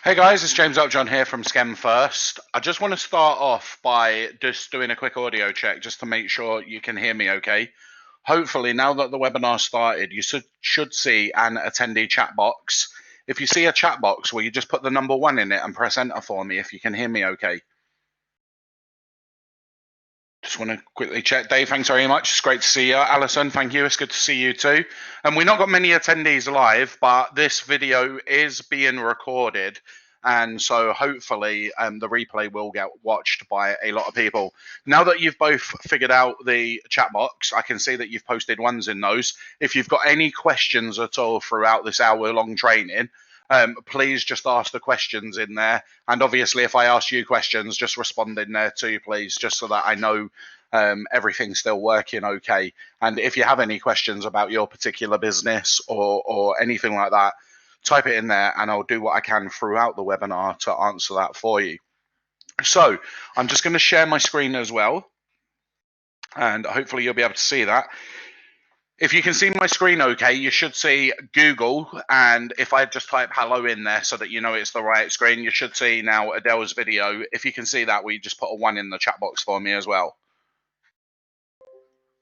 Hey guys, it's James Upjohn here from Skem First. I just want to start off by just doing a quick audio check just to make sure you can hear me okay. Hopefully, now that the webinar started, you should see an attendee chat box. If you see a chat box, will you just put the number 1 in it and press enter for me if you can hear me okay? Just want to quickly check. Dave, thanks very much. It's great to see you. Alison, thank you. It's good to see you too. And we've not got many attendees live, but this video is being recorded. And so hopefully the replay will get watched by a lot of people. Now that you've both figured out the chat box, I can see that you've posted ones in those. If you've got any questions at all throughout this hour-long training, please just ask the questions in there. And obviously, if I ask you questions, just respond in there too, please, just so that I know everything's still working okay. And if you have any questions about your particular business or anything like that, type it in there and I'll do what I can throughout the webinar to answer that for you. So I'm just going to share my screen as well, and hopefully you'll be able to see that. If you can see my screen okay, you should see Google, and if I just type hello in there so that you know it's the right screen, you should see now Adele's video. If you can see that, will you just put a 1 in the chat box for me as well?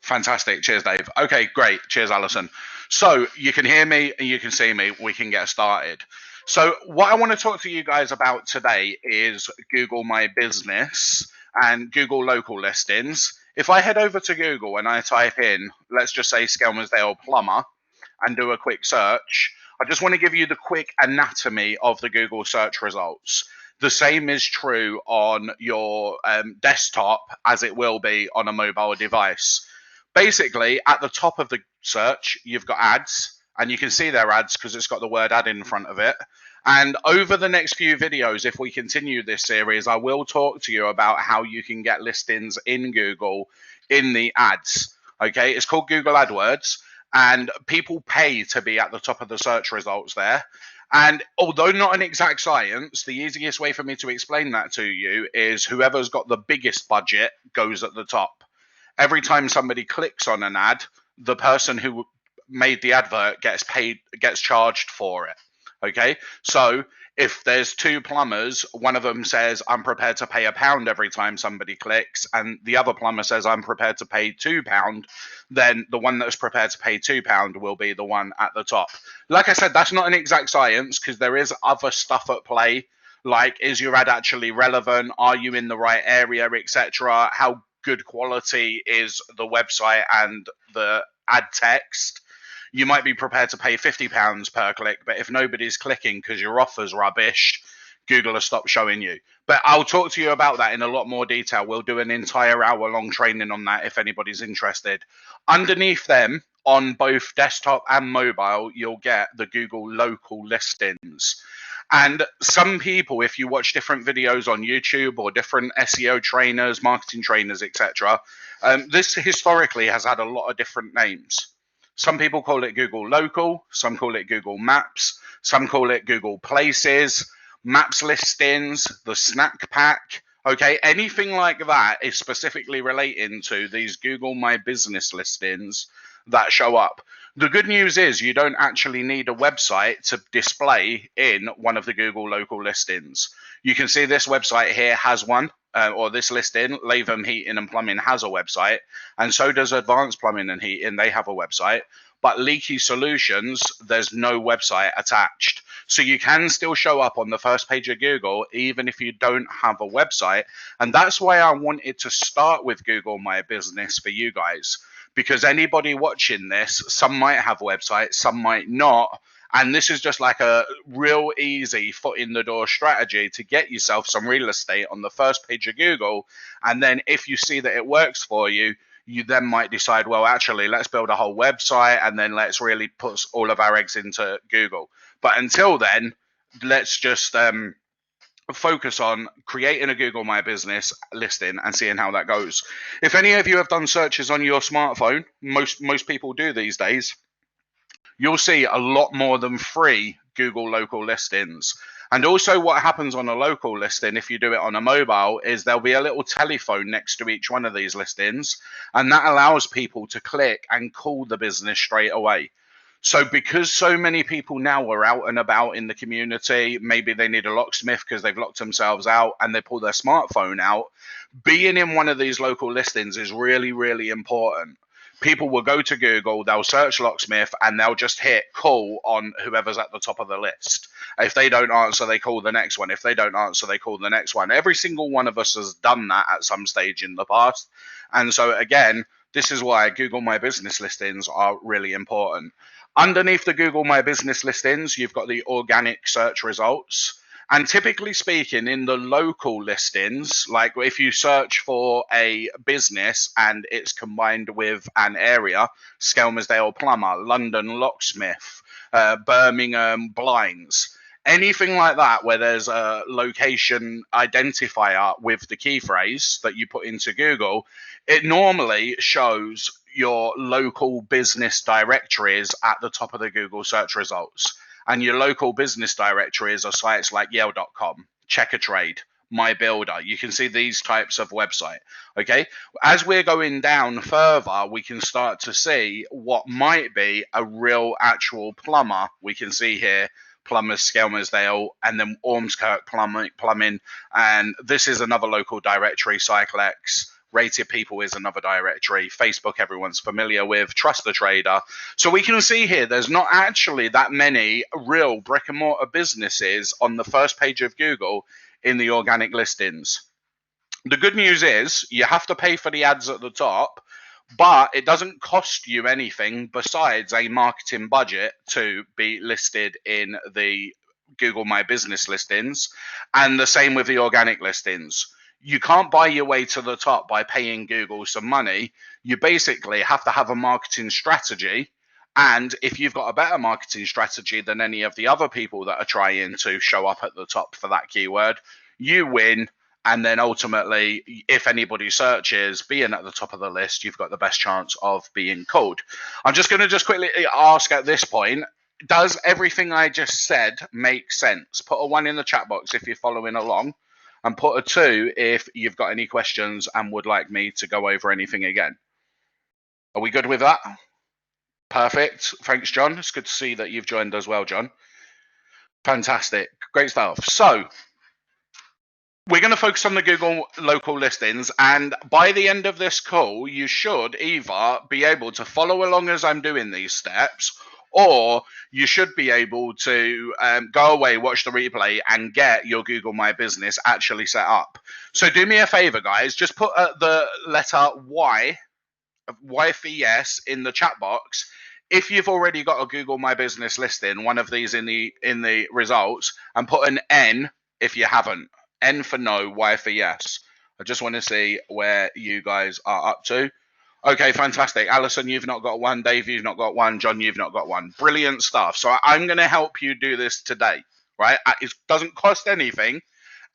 Fantastic. Cheers, Dave. Okay, great. Cheers, Alison. So you can hear me and you can see me. We can get started. So what I want to talk to you guys about today is Google My Business and Google local listings. If I head over to Google and I type in, let's just say Skelmersdale Plumber, and do a quick search, I just want to give you the quick anatomy of the Google search results. The same is true on your desktop as it will be on a mobile device. Basically, at the top of the search, you've got ads, and you can see their ads because it's got the word ad in front of it. And over the next few videos, if we continue this series, I will talk to you about how you can get listings in Google in the ads. Okay, it's called Google AdWords, and people pay to be at the top of the search results there. And although not an exact science, the easiest way for me to explain that to you is whoever's got the biggest budget goes at the top. Every time somebody clicks on an ad, the person who made the advert gets charged for it. Okay, so if there's 2 plumbers, one of them says, I'm prepared to pay £1 every time somebody clicks, and the other plumber says, I'm prepared to pay £2, then the one that's prepared to pay £2 will be the one at the top. Like I said, that's not an exact science because there is other stuff at play, like is your ad actually relevant? Are you in the right area, etc.? How good quality is the website and the ad text? You might be prepared to pay £50 per click, but if nobody's clicking because your offer's rubbish, Google will stop showing you. But I'll talk to you about that in a lot more detail. We'll do an entire hour-long training on that if anybody's interested. Underneath them, on both desktop and mobile, you'll get the Google local listings. And some people, if you watch different videos on YouTube or different SEO trainers, marketing trainers, etc., this historically has had a lot of different names. Some people call it Google Local, some call it Google Maps, some call it Google Places, Maps Listings, the Snack Pack. Okay, anything like that is specifically relating to these Google My Business listings that show up. The good news is you don't actually need a website to display in one of the Google local listings. You can see this website here has one, or this listing, Latham Heating and Plumbing has a website, and so does Advanced Plumbing and Heating, they have a website. But Leaky Solutions, there's no website attached. So you can still show up on the first page of Google, even if you don't have a website. And that's why I wanted to start with Google My Business for you guys. Because anybody watching this, some might have websites, some might not. And this is just like a real easy foot in the door strategy to get yourself some real estate on the first page of Google. And then if you see that it works for you, you then might decide, well, actually, let's build a whole website and then let's really put all of our eggs into Google. But until then, let's just focus on creating a Google My Business listing and seeing how that goes. If any of you have done searches on your smartphone, most people do these days, you'll see a lot more than 3 Google local listings. And also what happens on a local listing, if you do it on a mobile, is there'll be a little telephone next to each one of these listings, and that allows people to click and call the business straight away. So because so many people now are out and about in the community, maybe they need a locksmith because they've locked themselves out and they pull their smartphone out, being in one of these local listings is really, really important. People will go to Google, they'll search locksmith, and they'll just hit call on whoever's at the top of the list. If they don't answer, they call the next one. If they don't answer, they call the next one. Every single one of us has done that at some stage in the past. And so, again, this is why Google My Business listings are really important. Underneath the Google My Business listings, you've got the organic search results. And typically speaking, in the local listings, like if you search for a business and it's combined with an area, Skelmersdale plumber, London locksmith, Birmingham blinds, anything like that, where there's a location identifier with the key phrase that you put into Google, it normally shows your local business directories at the top of the Google search results. And your local business directories are sites like Yale.com, Checkatrade, My Builder. You can see these types of website. Okay. As we're going down further, we can start to see what might be a real actual plumber. We can see here Plumbers Skelmersdale, and then Ormskirk Plumbing. And this is another local directory, Cyclex. Rated People is another directory. Facebook, everyone's familiar with. Trust the Trader. So we can see here there's not actually that many real brick and mortar businesses on the first page of Google in the organic listings. The good news is you have to pay for the ads at the top, but it doesn't cost you anything besides a marketing budget to be listed in the Google My Business listings, and the same with the organic listings. You can't buy your way to the top by paying Google some money. You basically have to have a marketing strategy. And if you've got a better marketing strategy than any of the other people that are trying to show up at the top for that keyword, you win. And then ultimately, if anybody searches being at the top of the list, you've got the best chance of being called. I'm just going to just quickly ask at this point, does everything I just said make sense? Put a 1 in the chat box if you're following along, and put a 2 if you've got any questions and would like me to go over anything again. Are we good with that? Perfect. Thanks, John. It's good to see that you've joined as well, John. Fantastic. Great stuff. So we're going to focus on the Google local listings, and by the end of this call, you should either be able to follow along as I'm doing these steps, or you should be able to go away, watch the replay, and get your Google My Business actually set up. So do me a favor, guys. Just put the letter Y for yes, in the chat box. If you've already got a Google My Business listing, one of these in the results, and put an N if you haven't. N for no, Y for yes. I just want to see where you guys are up to. Okay, fantastic. Alison, you've not got one. Dave, you've not got one. John, you've not got one. Brilliant stuff. So I'm going to help you do this today, right? It doesn't cost anything.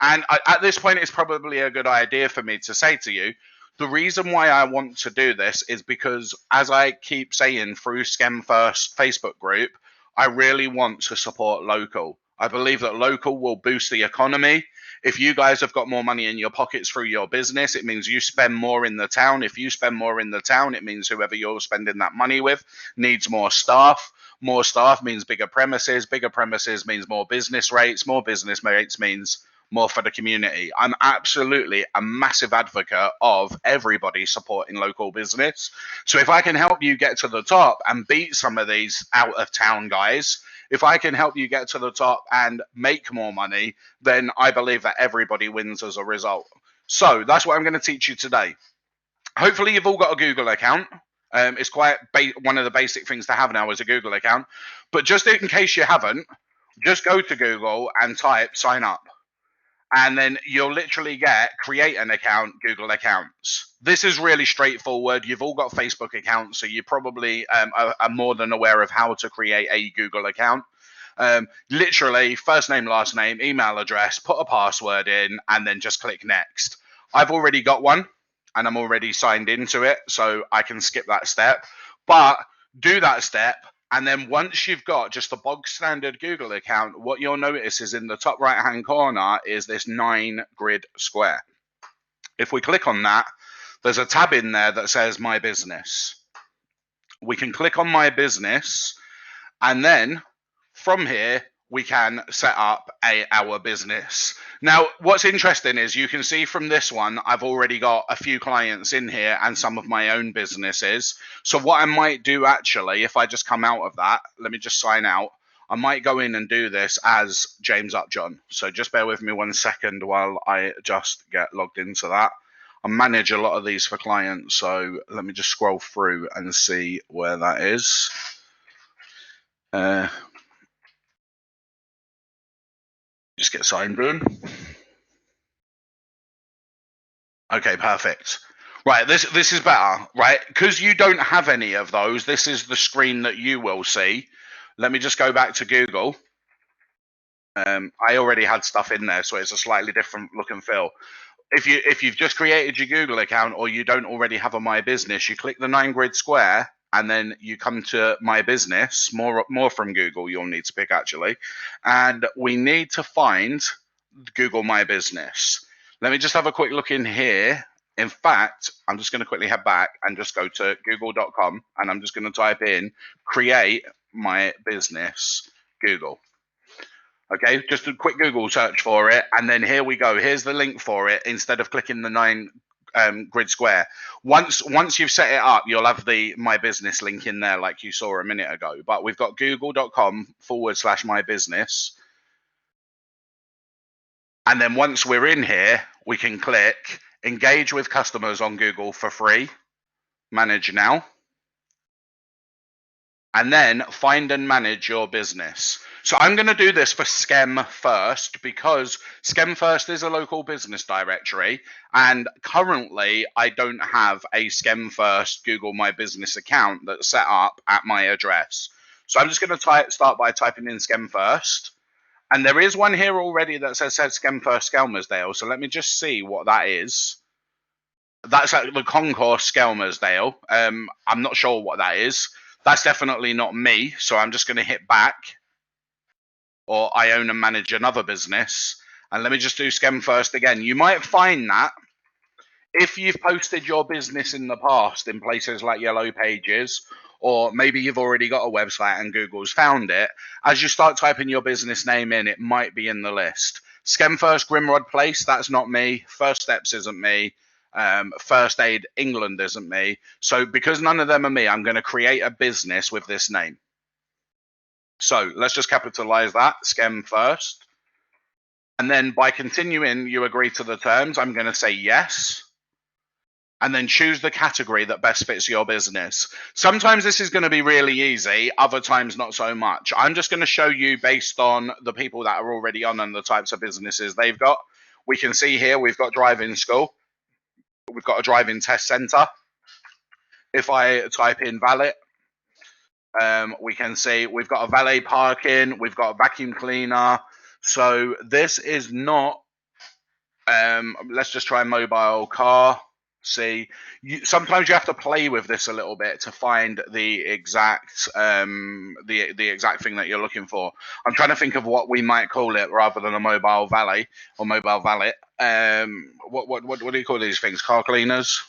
And at this point, it's probably a good idea for me to say to you, the reason why I want to do this is because, as I keep saying through Skem First Facebook group, I really want to support local. I believe that local will boost the economy. If you guys have got more money in your pockets through your business, it means you spend more in the town. If you spend more in the town, it means whoever you're spending that money with needs more staff. More staff means bigger premises. Bigger premises means more business rates. More business rates means more for the community. I'm absolutely a massive advocate of everybody supporting local business. So if I can help you get to the top and beat some of these out of town guys, if I can help you get to the top and make more money, then I believe that everybody wins as a result. So that's what I'm going to teach you today. Hopefully you've all got a Google account. It's quite one of the basic things to have now is a Google account. But just in case you haven't, just go to Google and type sign up. And then you'll literally get create an account, Google accounts. This is really straightforward. You've all got Facebook accounts, so you probably are more than aware of how to create a Google account. Literally, first name, last name, email address, put a password in, and then just click next. I've already got one, and I'm already signed into it, so I can skip that step. But do that step. And then once you've got just a bog standard Google account, what you'll notice is in the top right-hand corner is this 9-grid square. If we click on that, there's a tab in there that says My Business. We can click on My Business, And then from here, we can set up our business. Now, what's interesting is you can see from this one, I've already got a few clients in here and some of my own businesses. So what I might do actually, if I just come out of that, let me just sign out. I might go in and do this as James Upjohn. So just bear with me 1 second while I just get logged into that. I manage a lot of these for clients, so let me just scroll through and see where that is. Just get signed in. Okay, perfect. Right, this is better, right? Because you don't have any of those, this is the screen that you will see. Let me just go back to Google. I already had stuff in there, so it's a slightly different look and feel. If you've just created your Google account or you don't already have a My Business, you click the 9 grid square and then you come to My Business. More from Google you'll need to pick actually, and we need to find Google My Business. Let me just have a quick look in here. In fact, I'm just going to quickly head back and just go to google.com and I'm just going to type in create my business Google. Okay, just a quick Google search for it, and then here we go. Here's the link for it. Instead of clicking the 9 grid square, once you've set it up, you'll have the My Business link in there, like you saw a minute ago. But we've got google.com/my business, and then once we're in here, we can click Engage with customers on Google for free, Manage now, and then find and manage your business. So I'm going to do this for Skem First because Skem First is a local business directory, and currently I don't have a Skem First Google My Business account that's set up at my address. So I'm just going to start by typing in Skem First, and there is one here already that says Skem First Skelmersdale. So let me just see what that is. That's at the concourse Skelmersdale. I'm not sure what that is. That's definitely not me, so I'm just going to hit back, or I own and manage another business. And let me just do Skem First again. You might find that if you've posted your business in the past in places like Yellow Pages, or maybe you've already got a website and Google's found it, as you start typing your business name in, it might be in the list. Skem First Grimrod Place, that's not me. First Steps isn't me. First Aid England isn't me. So because none of them are me, I'm going to create a business with this name. So let's just capitalize that, Skem First. And then by continuing, you agree to the terms. I'm going to say yes. And then choose the category that best fits your business. Sometimes this is going to be really easy, other times not so much. I'm just going to show you based on the people that are already on and the types of businesses they've got. We can see here we've got driving school. We've got a driving test center. If I type in valet, we can see we've got a valet parking, we've got a vacuum cleaner. So this is not, let's just try mobile car. See, sometimes you have to play with this a little bit to find the exact the exact thing that you're looking for. I'm trying to think of what we might call it rather than a mobile valet or mobile valet. What do you call these things? Car cleaners?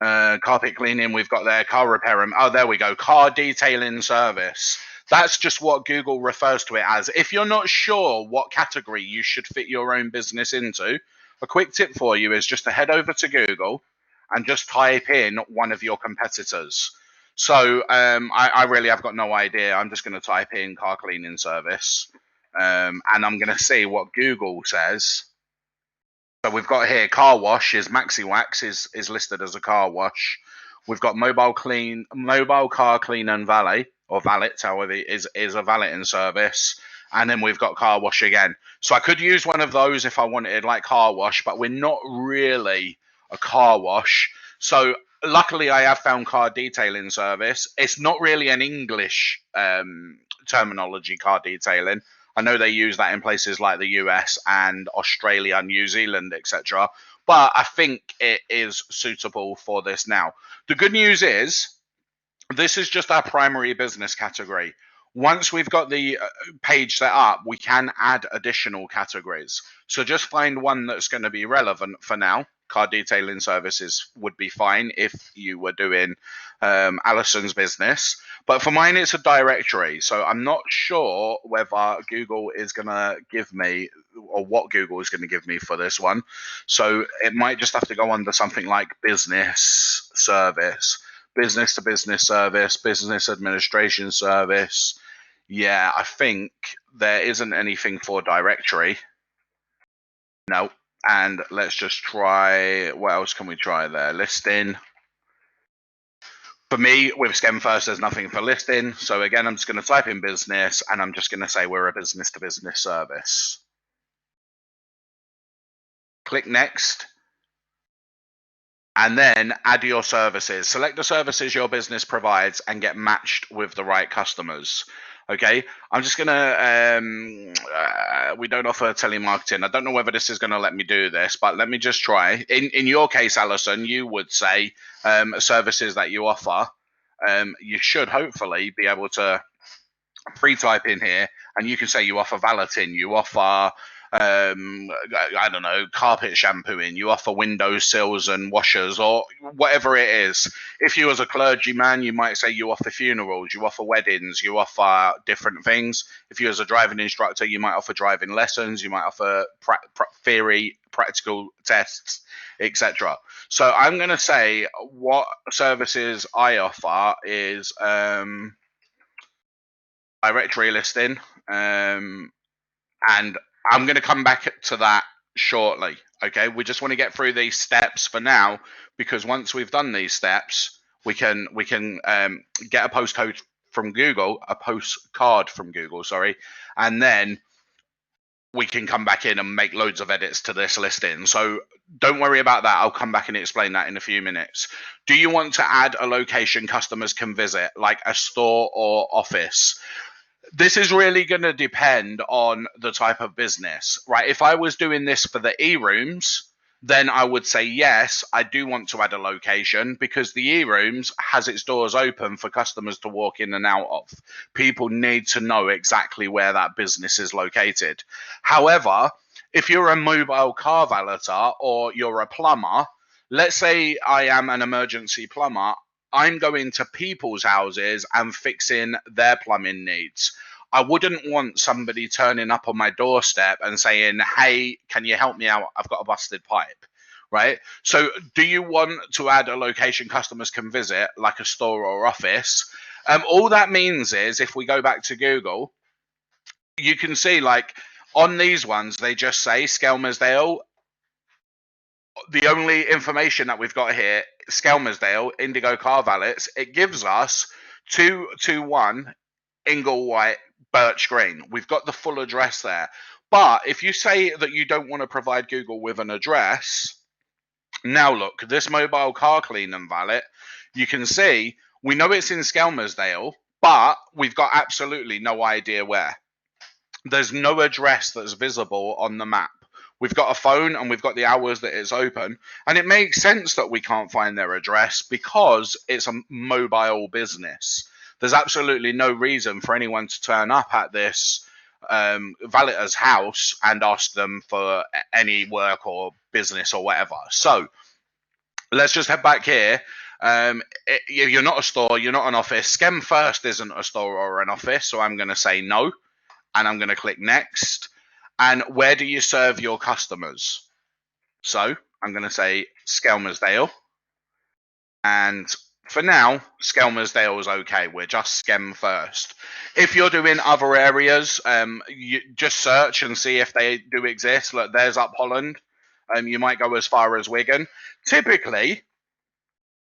Carpet cleaning, we've got there, car repair. Oh, there we go, car detailing service. That's just what Google refers to it as. If you're not sure what category you should fit your own business into, a quick tip for you is just to head over to Google and just type in one of your competitors. So I really have got no idea. I'm just going to type in car cleaning service, and I'm going to see what Google says. So we've got here car wash is Maxi Wax is listed as a car wash. We've got mobile car clean and valet, or valet, however, is a valeting service. And then we've got car wash again. So I could use one of those if I wanted, like car wash, but we're not really a car wash. So luckily I have found car detailing service. It's not really an English terminology, car detailing. I know they use that in places like the US and Australia, New Zealand, etc. But I think it is suitable for this now. The good news is this is just our primary business category. Once we've got the page set up, we can add additional categories. So just find one that's going to be relevant for now. car detailing services would be fine if you were doing Alison's business. But for mine, it's a directory. So I'm not sure whether Google is going to give me, or what Google is going to give me for this one. So it might just have to go under something like business service, business to business service, business administration service. Yeah, I think there isn't anything for directory. No. And let's just try, what else can we try there? Listing. For me, with Skem First, there's nothing for listing. So again, I'm just going to type in business, and I'm just going to say we're a business to business service. Click next. And then add your services. Select the services your business provides and get matched with the right customers. Okay, I'm just gonna, we don't offer telemarketing. I don't know whether this is gonna let me do this, but let me just try. In your case, Alison, you would say services that you offer. You should hopefully be able to pre-type in here, and you can say you offer valeting, you offer I don't know, carpet shampooing, you offer window sills and washers, or whatever it is. If you as a clergyman, you might say you offer funerals, you offer weddings, you offer different things. If you as a driving instructor, you might offer driving lessons, you might offer theory, practical tests, etc. So I'm going to say what services I offer is directory listing, and I'm going to come back to that shortly. Okay, we just want to get through these steps for now, because once we've done these steps, we can get a postcode from Google, a postcard from Google, sorry, and then we can come back in and make loads of edits to this listing. So don't worry about that. I'll come back and explain that in a few minutes. Do you want to add a location customers can visit, like a store or office? This is really going to depend on the type of business, right? If I was doing this for the e-rooms, then I would say, yes, I do want to add a location, because the e-rooms has its doors open for customers to walk in and out of. People need to know exactly where that business is located. However, if you're a mobile car valeter or you're a plumber, let's say I am an emergency plumber, I'm going to people's houses and fixing their plumbing needs. I wouldn't want somebody turning up on my doorstep and saying, hey, can you help me out? I've got a busted pipe, right? So do you want to add a location customers can visit, like a store or office? All that means is, if we go back to Google, you can see, like, on these ones, they just say Skelmersdale. The only information that we've got here, Skelmersdale, Indigo Car Valets, it gives us 221 Ingle White, Birch Green. We've got the full address there. But if you say that you don't want to provide Google with an address, now look, this mobile car clean and valet, you can see, we know it's in Skelmersdale, but we've got absolutely no idea where. There's no address that's visible on the map. We've got a phone and we've got the hours that it's open, and it makes sense that we can't find their address because it's a mobile business. There's absolutely no reason for anyone to turn up at this valeter's house and ask them for any work or business or whatever. So let's just head back here. You're not a store, you're not an office. Skem First isn't a store or an office, so I'm going to say no, and I'm going to click next. And where do you serve your customers? So I'm going to say Skelmersdale. And for now, Skelmersdale is okay. We're just Skem First. If you're doing other areas, you just search and see if they do exist. Look, there's Up Holland. You might go as far as Wigan. Typically,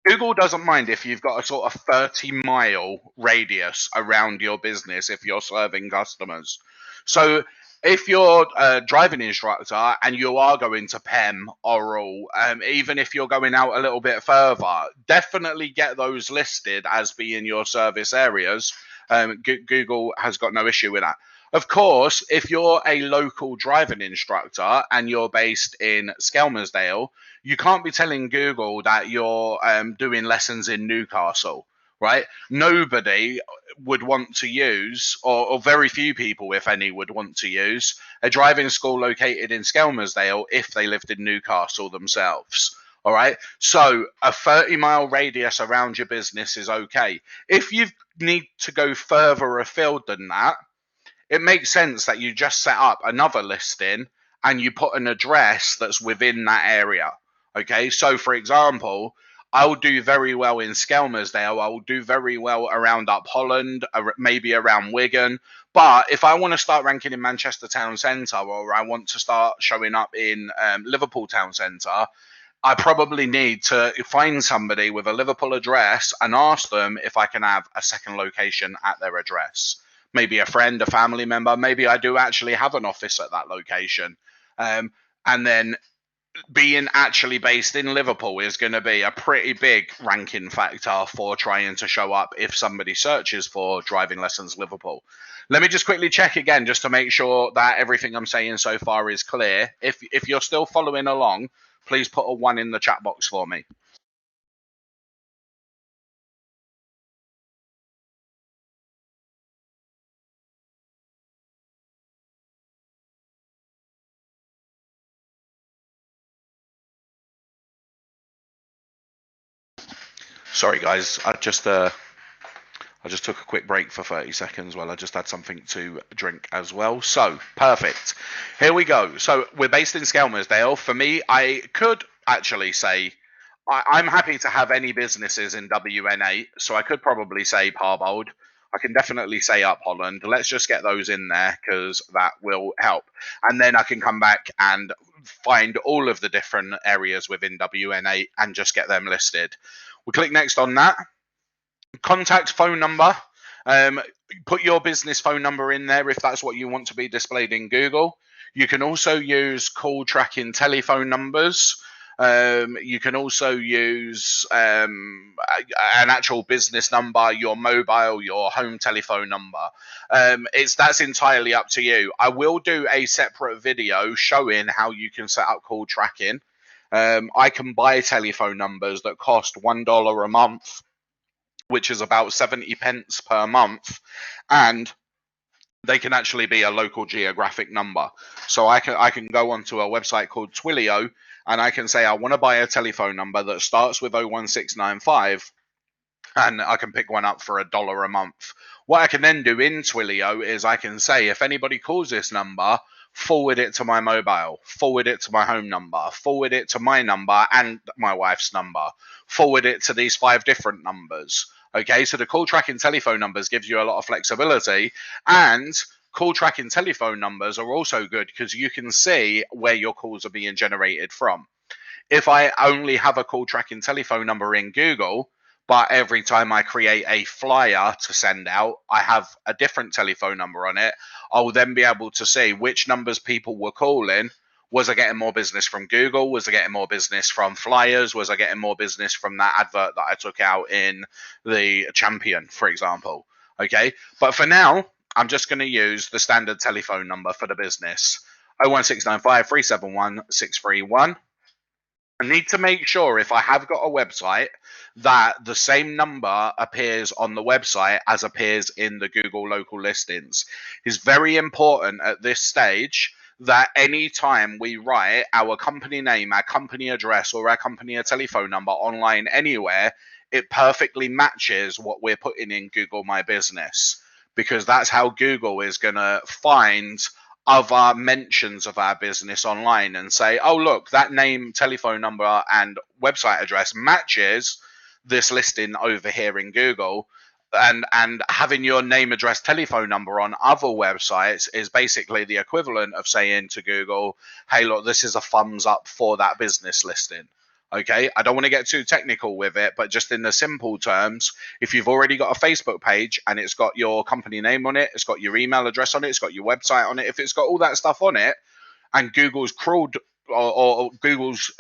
Google doesn't mind if you've got a sort of 30-mile radius around your business if you're serving customers. So if you're a driving instructor and you are going to PEM, Oral, even if you're going out a little bit further, definitely get those listed as being your service areas. Google has got no issue with that. Of course, if you're a local driving instructor and you're based in Skelmersdale, you can't be telling Google that you're doing lessons in Newcastle, right? Nobody would want to use, or very few people, if any, would want to use a driving school located in Skelmersdale if they lived in Newcastle themselves. All right. So a 30-mile radius around your business is okay. If you need to go further afield than that, it makes sense that you just set up another listing and you put an address that's within that area. Okay, so for example, I'll do very well in Skelmersdale. I'll do very well around Up Holland, maybe around Wigan. But if I want to start ranking in Manchester Town Centre, or I want to start showing up in Liverpool Town Centre, I probably need to find somebody with a Liverpool address and ask them if I can have a second location at their address. Maybe a friend, a family member. Maybe I do actually have an office at that location. And then being actually based in Liverpool is going to be a pretty big ranking factor for trying to show up if somebody searches for driving lessons Liverpool. Let me just quickly check again just to make sure that everything I'm saying so far is clear. If you're still following along, please put a 1 in the chat box for me. Sorry, guys. I just took a quick break for 30 seconds while I just had something to drink as well. So, perfect. Here we go. So, we're based in Skelmersdale. For me, I could actually say I'm happy to have any businesses in WN8. So, I could probably say Parbold. I can definitely say Up Holland. Let's just get those in there because that will help. And then I can come back and find all of the different areas within WN8 and just get them listed. We click next on that. Contact phone number. Put your business phone number in there if that's what you want to be displayed in Google. You can also use call tracking telephone numbers. You can also use an actual business number, your mobile, your home telephone number. That's entirely up to you. I will do a separate video showing how you can set up call tracking. I can buy telephone numbers that cost $1 a month, which is about 70 pence per month, and they can actually be a local geographic number. So I can go onto a website called Twilio and I can say I want to buy a telephone number that starts with 01695, and I can pick one up for $1 a month. What I can then do in Twilio is I can say if anybody calls this number, forward it to my mobile, forward it to my home number, forward it to my number and my wife's number, forward it to these 5 different numbers. Okay, so the call tracking telephone numbers gives you a lot of flexibility, and call tracking telephone numbers are also good because you can see where your calls are being generated from. If I only have a call tracking telephone number in Google, but every time I create a flyer to send out, I have a different telephone number on it, I'll then be able to see which numbers people were calling. Was I getting more business from Google? Was I getting more business from flyers? Was I getting more business from that advert that I took out in the Champion, for example? Okay, but for now, I'm just going to use the standard telephone number for the business: 01695 371 631. I need to make sure if I have got a website that the same number appears on the website as appears in the Google local listings. It's very important at this stage that any time we write our company name, our company address, or our company telephone number online anywhere, it perfectly matches what we're putting in Google My Business, because that's how Google is going to find other mentions of our business online and say, oh, look, that name, telephone number, and website address matches this listing over here in Google. And having your name, address, telephone number on other websites is basically the equivalent of saying to Google, hey, look, this is a thumbs up for that business listing. Okay, I don't want to get too technical with it, but just in the simple terms, if you've already got a Facebook page and it's got your company name on it, it's got your email address on it, it's got your website on it, if it's got all that stuff on it, and Google's crawled or Google's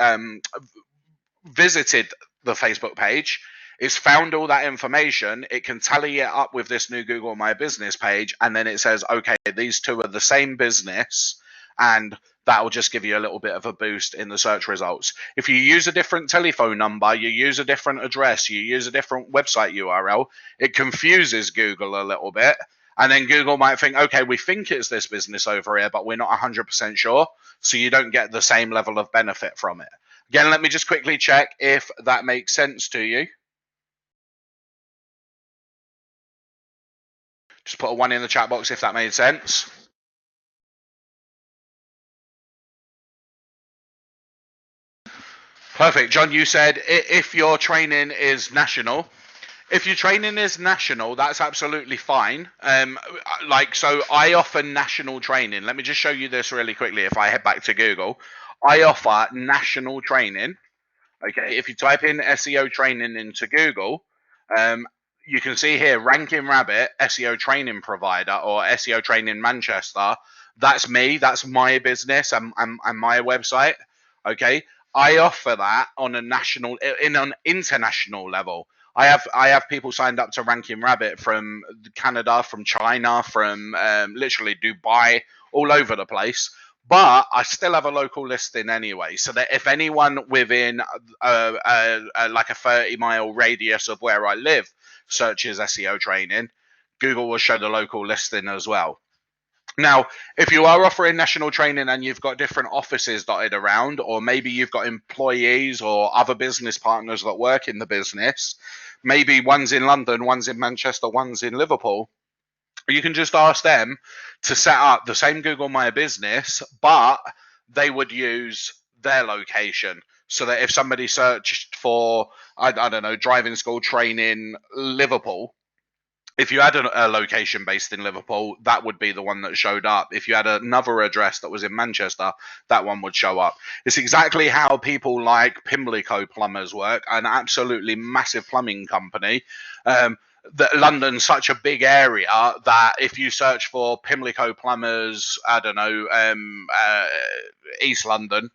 visited the Facebook page, it's found all that information, it can tally it up with this new Google My Business page, and then it says, okay, these two are the same business, and that will just give you a little bit of a boost in the search results. If you use a different telephone number, you use a different address, you use a different website URL, it confuses Google a little bit. And then Google might think, okay, we think it's this business over here, but we're not 100% sure. So you don't get the same level of benefit from it. Again, let me just quickly check if that makes sense to you. Just put a 1 in the chat box if that made sense. Perfect. John, you said if your training is national, if your training is national, that's absolutely fine. So I offer national training. Let me just show you this really quickly. If I head back to Google, I offer national training. Okay, if you type in SEO training into Google, um, you can see here Ranking Rabbit SEO training provider or SEO training Manchester. That's me. That's my business and my website. Okay, I offer that on a national, in an international level. I have people signed up to Ranking Rabbit from Canada, from China, from literally Dubai, all over the place. But I still have a local listing anyway, so that if anyone within like a 30-mile radius of where I live searches SEO training, Google will show the local listing as well. Now, if you are offering national training and you've got different offices dotted around, or maybe you've got employees or other business partners that work in the business, maybe one's in London, one's in Manchester, one's in Liverpool, you can just ask them to set up the same Google My Business, but they would use their location. So that if somebody searched for, I don't know, driving school training Liverpool, if you had a location based in Liverpool, that would be the one that showed up. If you had another address that was in Manchester, that one would show up. It's exactly how people like Pimlico Plumbers work, an absolutely massive plumbing company. That London's such a big area that if you search for Pimlico Plumbers, I don't know, East London,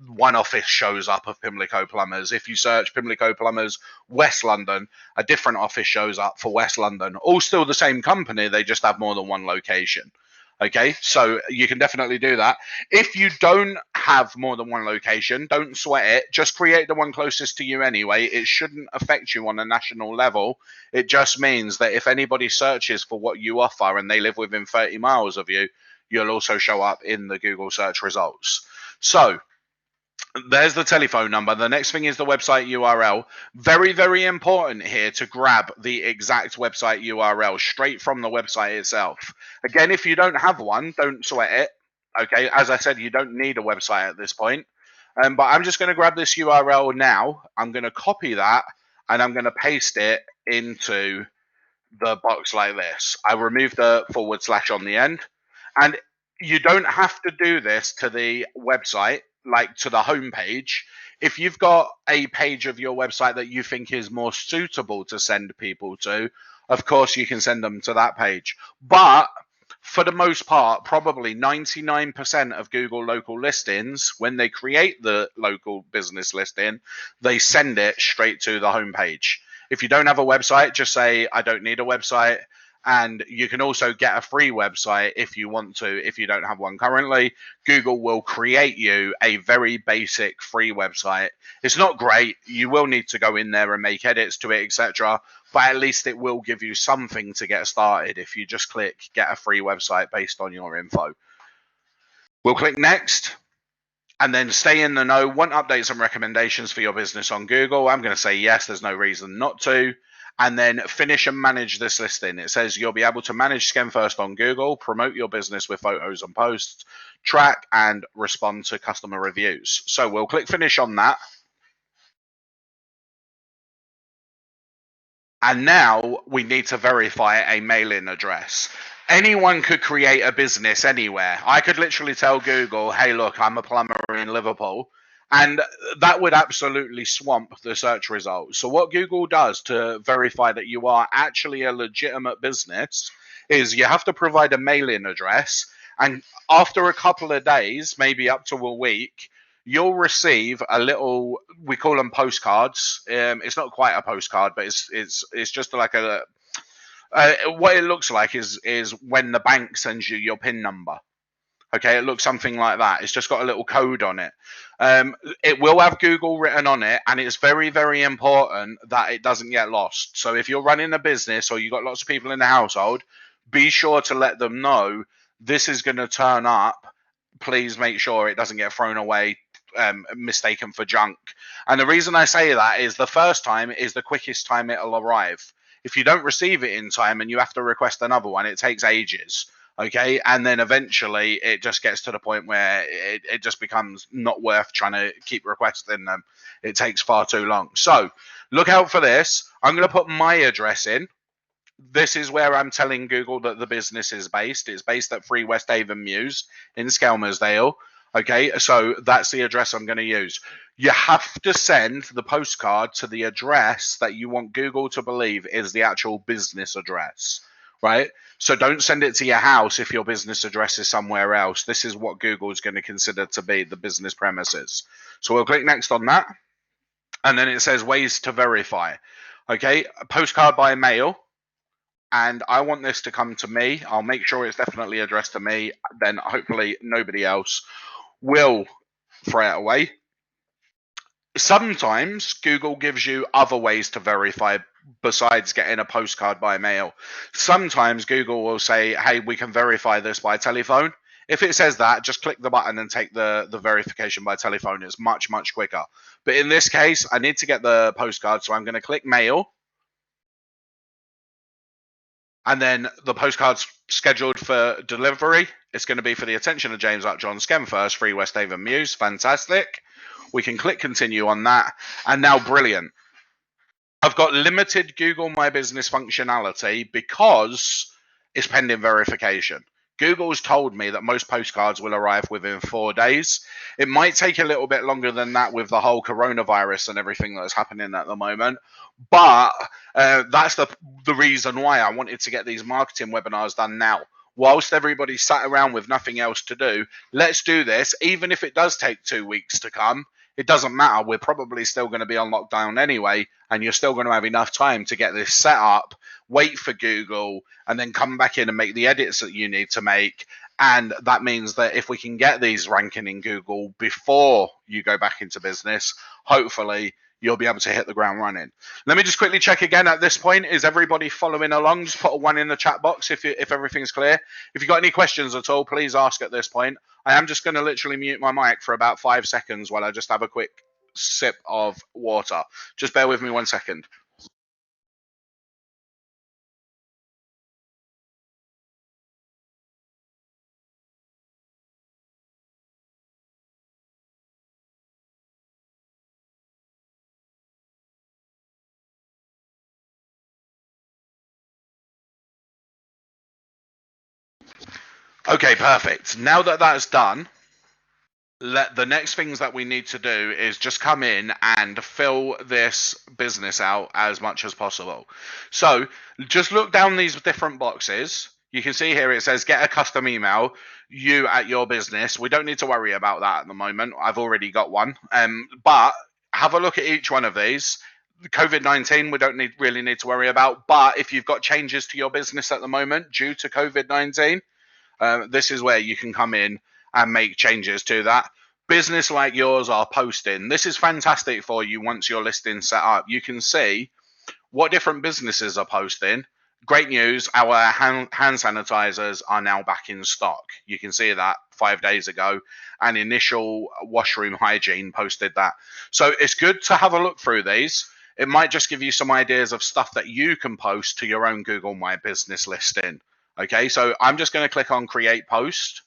one office shows up of Pimlico Plumbers. If you search Pimlico Plumbers West London, a different office shows up for West London. All still the same company, they just have more than one location. Okay, so you can definitely do that. If you don't have more than one location, don't sweat it. Just create the one closest to you anyway. It shouldn't affect you on a national level. It just means that if anybody searches for what you offer and they live within 30 miles of you, you'll also show up in the Google search results. So there's the telephone number. The next thing is the website URL. Very, very important here to grab the exact website URL straight from the website itself. Again, if you don't have one, don't sweat it. Okay, as I said, you don't need a website at this point. But I'm just going to grab this URL now. I'm going to copy that and I'm going to paste it into the box like this. I remove the / on the end. And you don't have to do this to the website, like to the home page. If you've got a page of your website that you think is more suitable to send people to, of course you can send them to that page. But for the most part, probably 99% of Google local listings, when they create the local business listing, they send it straight to the homepage. If you don't have a website, just say, I don't need a website. And you can also get a free website if you want to, if you don't have one currently. Google will create you a very basic free website. It's not great. You will need to go in there and make edits to it, etc. But at least it will give you something to get started if you just click get a free website based on your info. We'll click next. And then stay in the know. Want updates and recommendations for your business on Google? I'm going to say yes. There's no reason not to. And then finish and manage this listing. It says you'll be able to manage Skem First on Google, promote your business with photos and posts, track and respond to customer reviews. So we'll click finish on that. And now we need to verify a mailing address. Anyone could create a business anywhere. I could literally tell Google, hey, look, I'm a plumber in Liverpool. And that would absolutely swamp the search results. So what Google does to verify that you are actually a legitimate business is you have to provide a mailing address. And after a couple of days, maybe up to a week, you'll receive a little, we call them postcards. It's not quite a postcard, but it's just like a what it looks like is when the bank sends you your PIN number. Okay, it looks something like that. It's just got a little code on it. It will have Google written on it, and it's very, very important that it doesn't get lost. So if you're running a business or you've got lots of people in the household, be sure to let them know this is going to turn up. Please make sure it doesn't get thrown away, mistaken for junk. And the reason I say that is the first time is the quickest time it'll arrive. If you don't receive it in time and you have to request another one, it takes ages. Okay, and then eventually it just gets to the point where it just becomes not worth trying to keep requesting them. It takes far too long. So look out for this. I'm going to put my address in. This is where I'm telling Google that the business is based. It's based at 3 West Avon Mews in Skelmersdale. Okay, so that's the address I'm going to use. You have to send the postcard to the address that you want Google to believe is the actual business address, right? So don't send it to your house if your business address is somewhere else. This is what Google is going to consider to be the business premises. So we'll click next on that. And then it says ways to verify. Okay, a postcard by mail, and I want this to come to me. I'll make sure it's definitely addressed to me. Then hopefully nobody else will throw it away. Sometimes Google gives you other ways to verify besides getting a postcard by mail. Sometimes Google will say, hey, we can verify this by telephone. If it says that, just click the button and take the verification by telephone. It's much, much quicker. But in this case, I need to get the postcard, so I'm going to click mail. And then the postcard's scheduled for delivery. It's going to be for the attention of James Upjohn, Skem First, 3 West Avon Mews. Fantastic. We can click continue on that. And now, brilliant. I've got limited Google My Business functionality because it's pending verification. Google's told me that most postcards will arrive within 4 days. It might take a little bit longer than that with the whole coronavirus and everything that's happening at the moment. But that's the reason why I wanted to get these marketing webinars done now. Whilst everybody's sat around with nothing else to do, let's do this. Even if it does take 2 weeks to come, it doesn't matter. We're probably still going to be on lockdown anyway, and you're still going to have enough time to get this set up, wait for Google, and then come back in and make the edits that you need to make. And that means that if we can get these ranking in Google before you go back into business, hopefully you'll be able to hit the ground running. Let me just quickly check again at this point. Is everybody following along? Just put a 1 in the chat box if everything's clear. If you've got any questions at all, please ask at this point. I am just going to literally mute my mic for about 5 seconds while I just have a quick sip of water. Just bear with me 1 second. Okay, perfect. Now that that's done, the next things that we need to do is just come in and fill this business out as much as possible. So just look down these different boxes. You can see here it says get a custom email, you at your business. We don't need to worry about that at the moment. I've already got one. But have a look at each one of these. COVID-19 we don't really need to worry about. But if you've got changes to your business at the moment due to COVID-19, this is where you can come in and make changes to that. Business like yours are posting. This is fantastic for you once your listing's set up. You can see what different businesses are posting. Great news, our hand sanitizers are now back in stock. You can see that 5 days ago, and Initial Washroom Hygiene posted that. So it's good to have a look through these. It might just give you some ideas of stuff that you can post to your own Google My Business listing. Okay, so I'm just going to click on Create Post,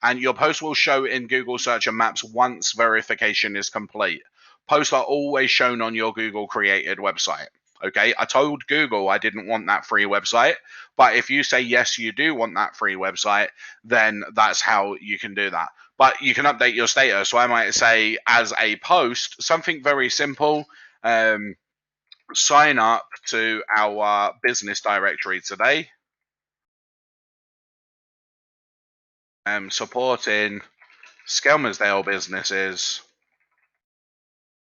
and your post will show in Google Search and Maps once verification is complete. Posts are always shown on your Google created website. Okay, I told Google I didn't want that free website, but if you say yes, you do want that free website, then that's how you can do that. But you can update your status. So I might say, as a post, something very simple. Sign up to our business directory today. Supporting Skelmersdale businesses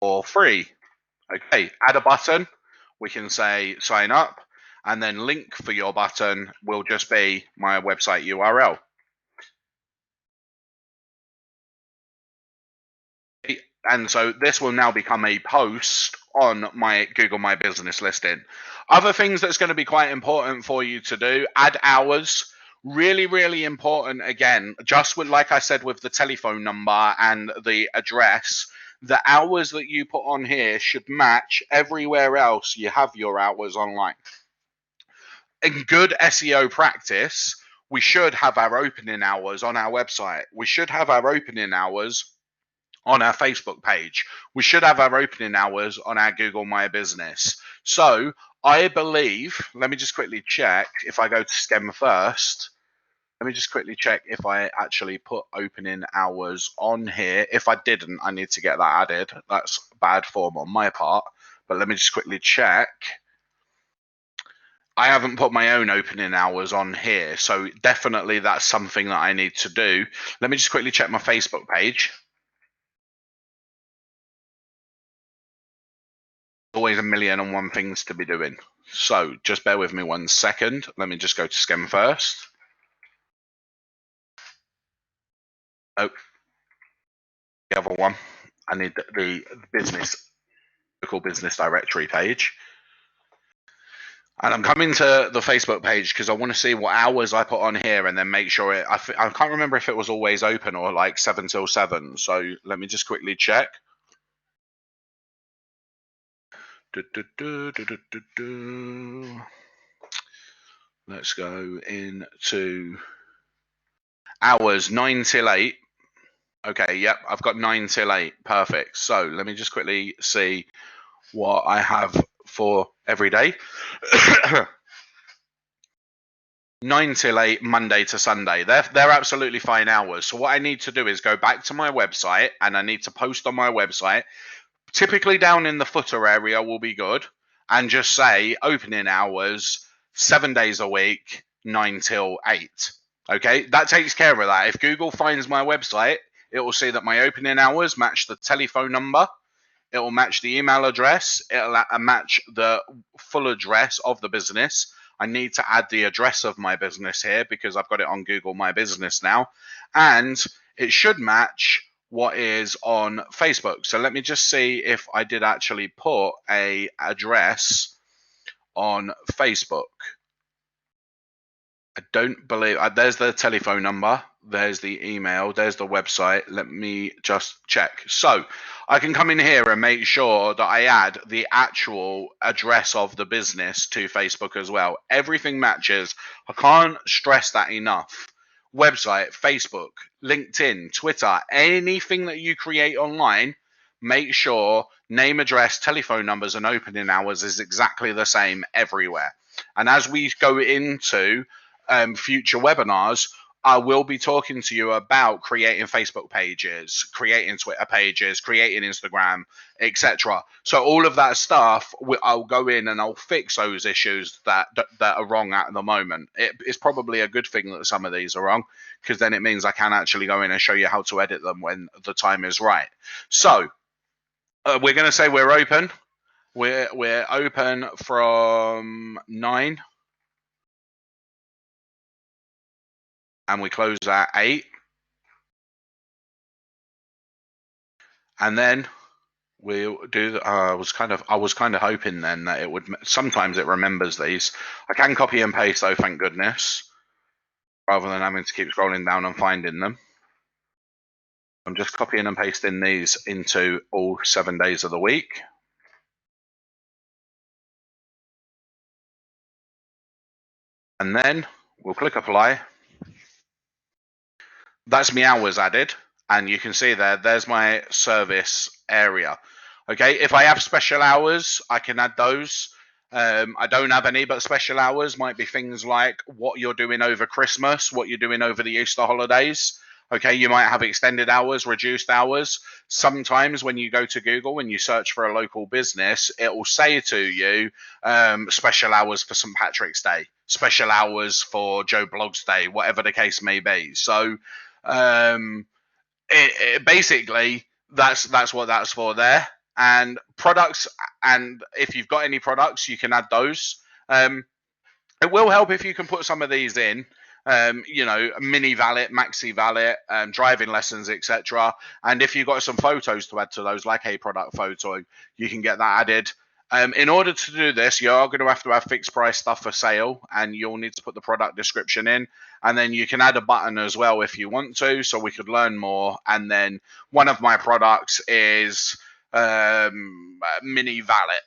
for free. Okay, add a button. We can say sign up, and then link for your button will just be my website URL. And so this will now become a post on my Google My Business listing. Other things that's going to be quite important for you to do: add hours. Really, really important. Again, just with, like I said, with the telephone number and the address, the hours that you put on here should match everywhere else you have your hours online. In good SEO practice, we should have our opening hours on our website. We should have our opening hours on our Facebook page. We should have our opening hours on our Google My Business. So I believe, let me just quickly check if I go to Skem First. Let me just quickly check if I actually put opening hours on here. If I didn't, I need to get that added. That's bad form on my part. But let me just quickly check. I haven't put my own opening hours on here. So definitely that's something that I need to do. Let me just quickly check my Facebook page. Always a million and one things to be doing. So just bear with me 1 second. Let me just go to Skem First. Oh, the other one. I need the business, local business directory page. And I'm coming to the Facebook page because I want to see what hours I put on here and then make sure it. I can't remember if it was always open or like 7 till 7. So let me just quickly check. Let's go into hours 9 till 8. Okay, yep, I've got 9 till 8. Perfect. So let me just quickly see what I have for every day. 9 till 8, Monday to Sunday. They're absolutely fine hours. So what I need to do is go back to my website and I need to post on my website. Typically down in the footer area will be good. And just say opening hours 7 days a week, 9 till 8. Okay, that takes care of that. If Google finds my website, it will see that my opening hours match the telephone number. It will match the email address. It'll match the full address of the business. I need to add the address of my business here because I've got it on Google My Business now. And it should match what is on Facebook. So let me just see if I did actually put a address on Facebook. I don't believe there's the telephone number, there's the email, there's the website. Let me just check. So I can come in here and make sure that I add the actual address of the business to Facebook as well. Everything matches. I can't stress that enough. Website, Facebook, LinkedIn, Twitter, anything that you create online, make sure name, address, telephone numbers, and opening hours is exactly the same everywhere. And as we go into future webinars, I will be talking to you about creating Facebook pages, creating Twitter pages, creating Instagram, etc. So all of that stuff, I'll go in and I'll fix those issues that are wrong at the moment. It's probably a good thing that some of these are wrong, because then it means I can actually go in and show you how to edit them when the time is right. So we're going to say we're open. We're open from 9. And we close at 8. And then we'll do. I was kind of hoping then that it would. Sometimes it remembers these. I can copy and paste though, thank goodness, rather than having to keep scrolling down and finding them. I'm just copying and pasting these into all 7 days of the week. And then we'll click apply. That's my hours added. And you can see there's my service area. Okay, if I have special hours, I can add those. I don't have any, but special hours might be things like what you're doing over Christmas, what you're doing over the Easter holidays. Okay, you might have extended hours, reduced hours. Sometimes when you go to Google and you search for a local business, it will say to you special hours for St. Patrick's Day, special hours for Joe Blogg's Day, whatever the case may be. So basically that's what that's for there. And products, and if you've got any products, you can add those. It will help if you can put some of these in. you know, mini valet, maxi valet, driving lessons, etc. And if you've got some photos to add to those, like a product photo, you can get that added. In order to do this, you are going to have fixed price stuff for sale, and you'll need to put the product description in. And then you can add a button as well if you want to, so we could learn more. And then one of my products is mini valet,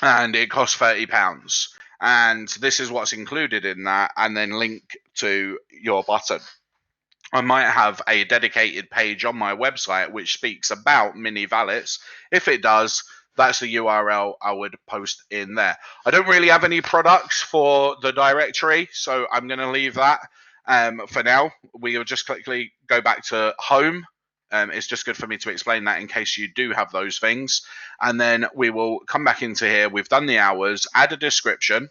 and it costs £30. And this is what's included in that, and then link to your button. I might have a dedicated page on my website which speaks about mini valets. If it does, that's the URL I would post in there. I don't really have any products for the directory, so I'm going to leave that for now. We'll just quickly go back to home. It's just good for me to explain that in case you do have those things. And then we will come back into here. We've done the hours, add a description.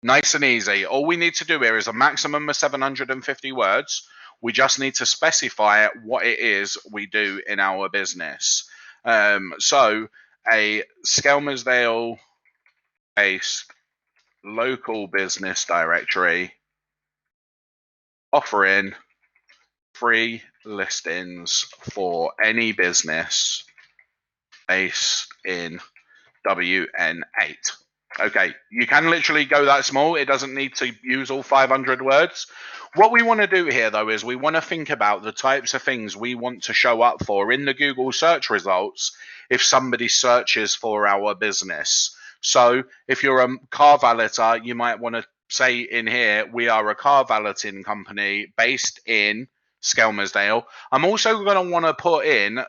Nice and easy. All we need to do here is a maximum of 750 words. We just need to specify what it is we do in our business. So a Skelmersdale based local business directory offering free listings for any business based in WN8. Okay, you can literally go that small. It doesn't need to use all 500 words. What we want to do here, though, is we want to think about the types of things we want to show up for in the Google search results if somebody searches for our business. So if you're a car valeter, you might want to say in here, we are a car valeting company based in Skelmersdale. I'm also going to want to put in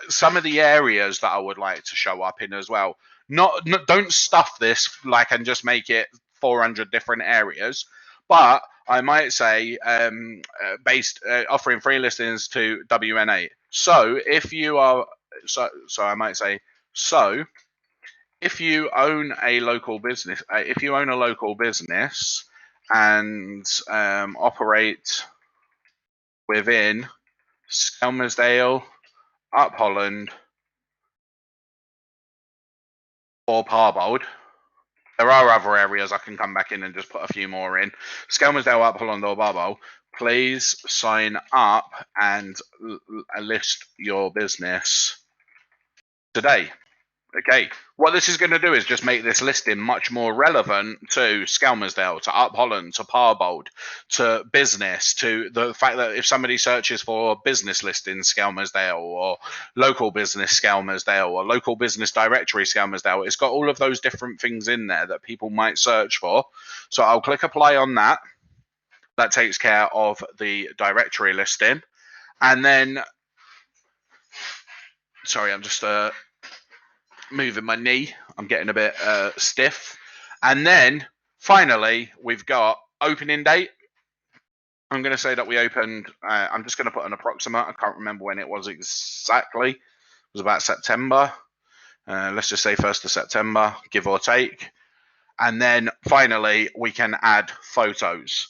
some of the areas that I would like to show up in as well. Don't stuff this like and just make it 400 different areas, but I might say offering free listings to WN8. So if you are I might say if you own a local business, and operate within Skelmersdale, Up Holland, or Parbold. There are other areas I can come back in and just put a few more in. Skelmersdale, Up Holland, or Parbold. Please sign up and list your business today. Okay, what this is going to do is just make this listing much more relevant to Skelmersdale, to Up Holland, to Parbold, to business, to the fact that if somebody searches for business listings Skelmersdale, or local business Skelmersdale, or local business directory Skelmersdale, it's got all of those different things in there that people might search for. So I'll click apply on that. That takes care of the directory listing. And then, sorry, I'm just moving my knee. I'm getting a bit stiff. And then finally, we've got opening date. I'm going to say that we opened, I'm just going to put an approximate. I can't remember when it was exactly. It was about September. Let's just say 1st of September, give or take. And then finally, we can add photos.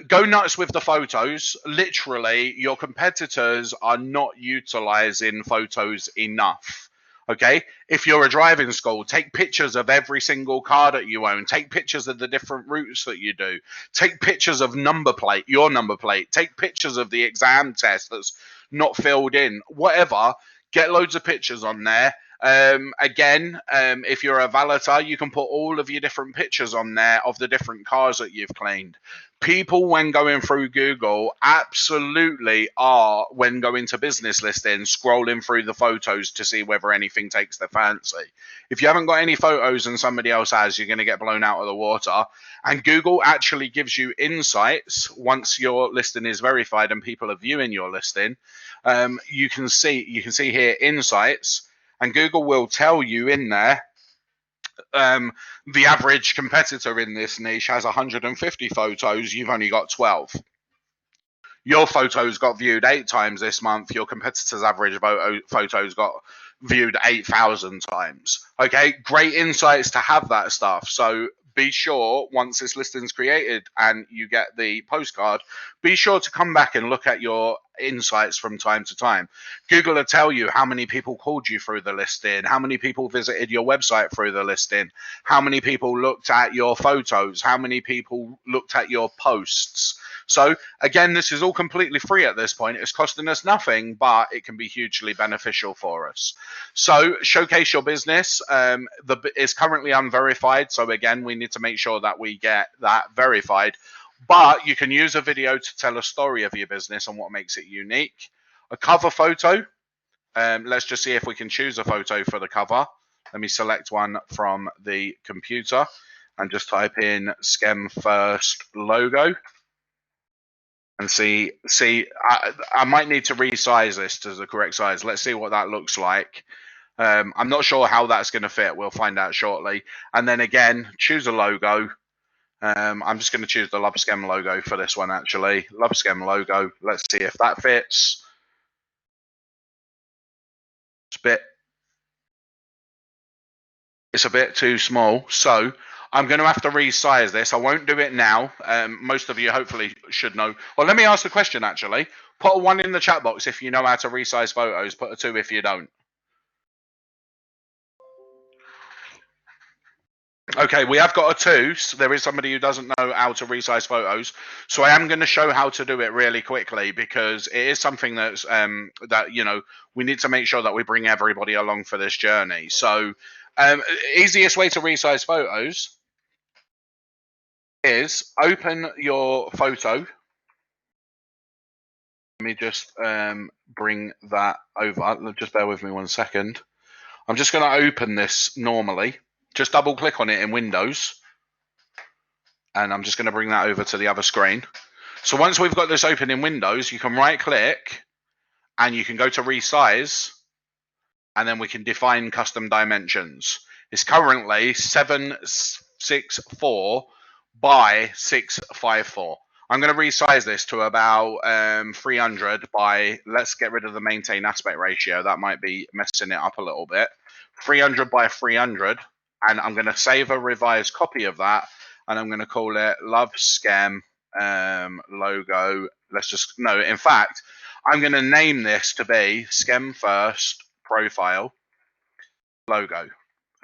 Go nuts with the photos. Literally, your competitors are not utilizing photos enough. Okay, if you're a driving school, take pictures of every single car that you own. Take pictures of the different routes that you do. Take pictures of your number plate. Take pictures of the exam test that's not filled in. Whatever, get loads of pictures on there. If you're a valeter, you can put all of your different pictures on there of the different cars that you've cleaned. People, when going through Google, absolutely are, when going to business listings, scrolling through the photos to see whether anything takes their fancy. If you haven't got any photos and somebody else has, you're going to get blown out of the water. And Google actually gives you insights once your listing is verified and people are viewing your listing. You can see here insights, and Google will tell you in there the average competitor in this niche has 150 photos, you've only got 12. Your photos got viewed 8 times this month, your competitor's average photos got viewed 8,000 times. Okay, great insights to have that stuff. So be sure, once this listing's created and you get the postcard, be sure to come back and look at your insights from time to time. Google will tell you how many people called you through the listing, how many people visited your website through the listing, how many people looked at your photos, how many people looked at your posts. So again, this is all completely free at this point. It's costing us nothing, but it can be hugely beneficial for us. So showcase your business. It's currently unverified. So again, we need to make sure that we get that verified. But you can use a video to tell a story of your business and what makes it unique. A cover photo. Let's just see if we can choose a photo for the cover. Let me select one from the computer and just type in Skem First logo. And see, I might need to resize this to the correct size. Let's see what that looks like. I'm not sure how that's going to fit. We'll find out shortly. And then again, choose a logo. I'm just going to choose the Love Skem logo for this one, actually. Love Skem logo. Let's see if that fits. It's a bit too small. So I'm going to have to resize this. I won't do it now. Most of you hopefully should know. Well, let me ask the question, actually. Put a 1 in the chat box if you know how to resize photos. Put a 2 if you don't. Okay, we have got a 2. So there is somebody who doesn't know how to resize photos. So I am going to show how to do it really quickly, because it is something that's we need to make sure that we bring everybody along for this journey. So easiest way to resize photos is open your photo. Let me just bring that over. Just bear with me 1 second. I'm just going to open this normally. Just double click on it in Windows. And I'm just going to bring that over to the other screen. So once we've got this open in Windows, you can right click and you can go to resize, and then we can define custom dimensions. It's currently 764 by 654. I'm going to resize this to about 300 by, let's get rid of the maintain aspect ratio. That might be messing it up a little bit. 300 by 300. And I'm going to save a revised copy of that. And I'm going to call it Love Skem logo. In fact, I'm going to name this to be Skem First profile logo.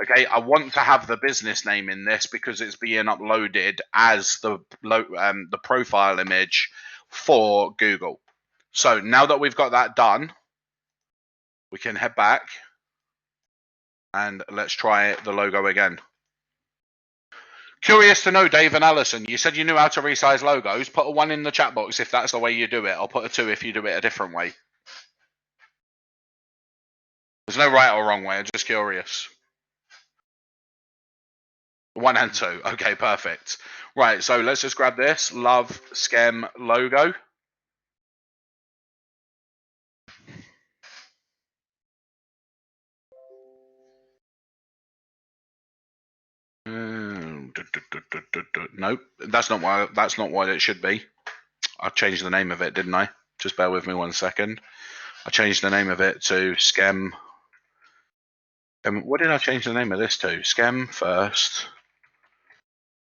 Okay, I want to have the business name in this because it's being uploaded as the profile image for Google. So now that we've got that done, we can head back and let's try the logo again. Curious to know, Dave and Alison, you said you knew how to resize logos. Put a 1 in the chat box if that's the way you do it. I'll put a 2 if you do it a different way. There's no right or wrong way. I'm just curious. 1 and 2. Okay, perfect. Right, so let's just grab this Love Skem logo. Nope, that's not what it should be. I changed the name of it, didn't I? Just bear with me 1 second. I changed the name of it to Skem. What did I change the name of this to? Skem First.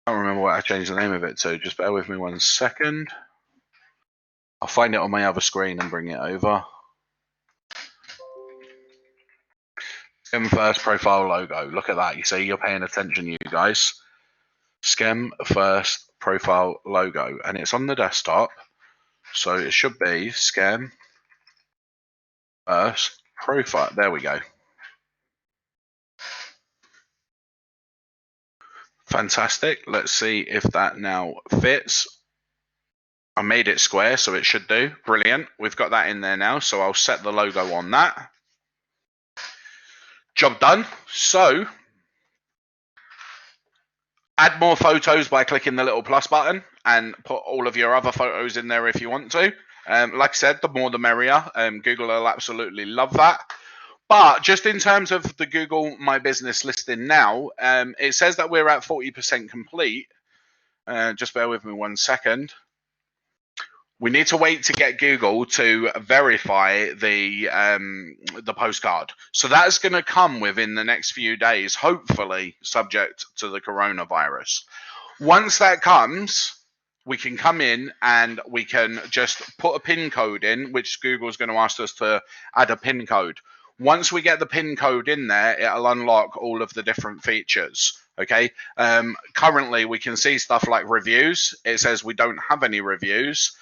I don't remember what I changed the name of it to. Just bear with me 1 second. I'll find it on my other screen and bring it over. Skem First profile logo. Look at that. You see, you're paying attention, you guys. Skem First profile logo. And it's on the desktop. So it should be Skem First profile. There we go. Fantastic. Let's see if that now fits. I made it square, so it should do. Brilliant. We've got that in there now, so I'll set the logo on that. Job done. So add more photos by clicking the little plus button and put all of your other photos in there if you want to. Like I said, the more the merrier. Google will absolutely love that. But just in terms of the Google My Business listing now, it says that we're at 40% complete. Just bear with me 1 second. We need to wait to get Google to verify the postcard. So that's going to come within the next few days, hopefully subject to the coronavirus. Once that comes, we can come in and we can just put a PIN code in, which Google's going to ask us to add a PIN code. Once we get the PIN code in there, it'll unlock all of the different features. Okay. Currently, we can see stuff like reviews. It says we don't have any reviews.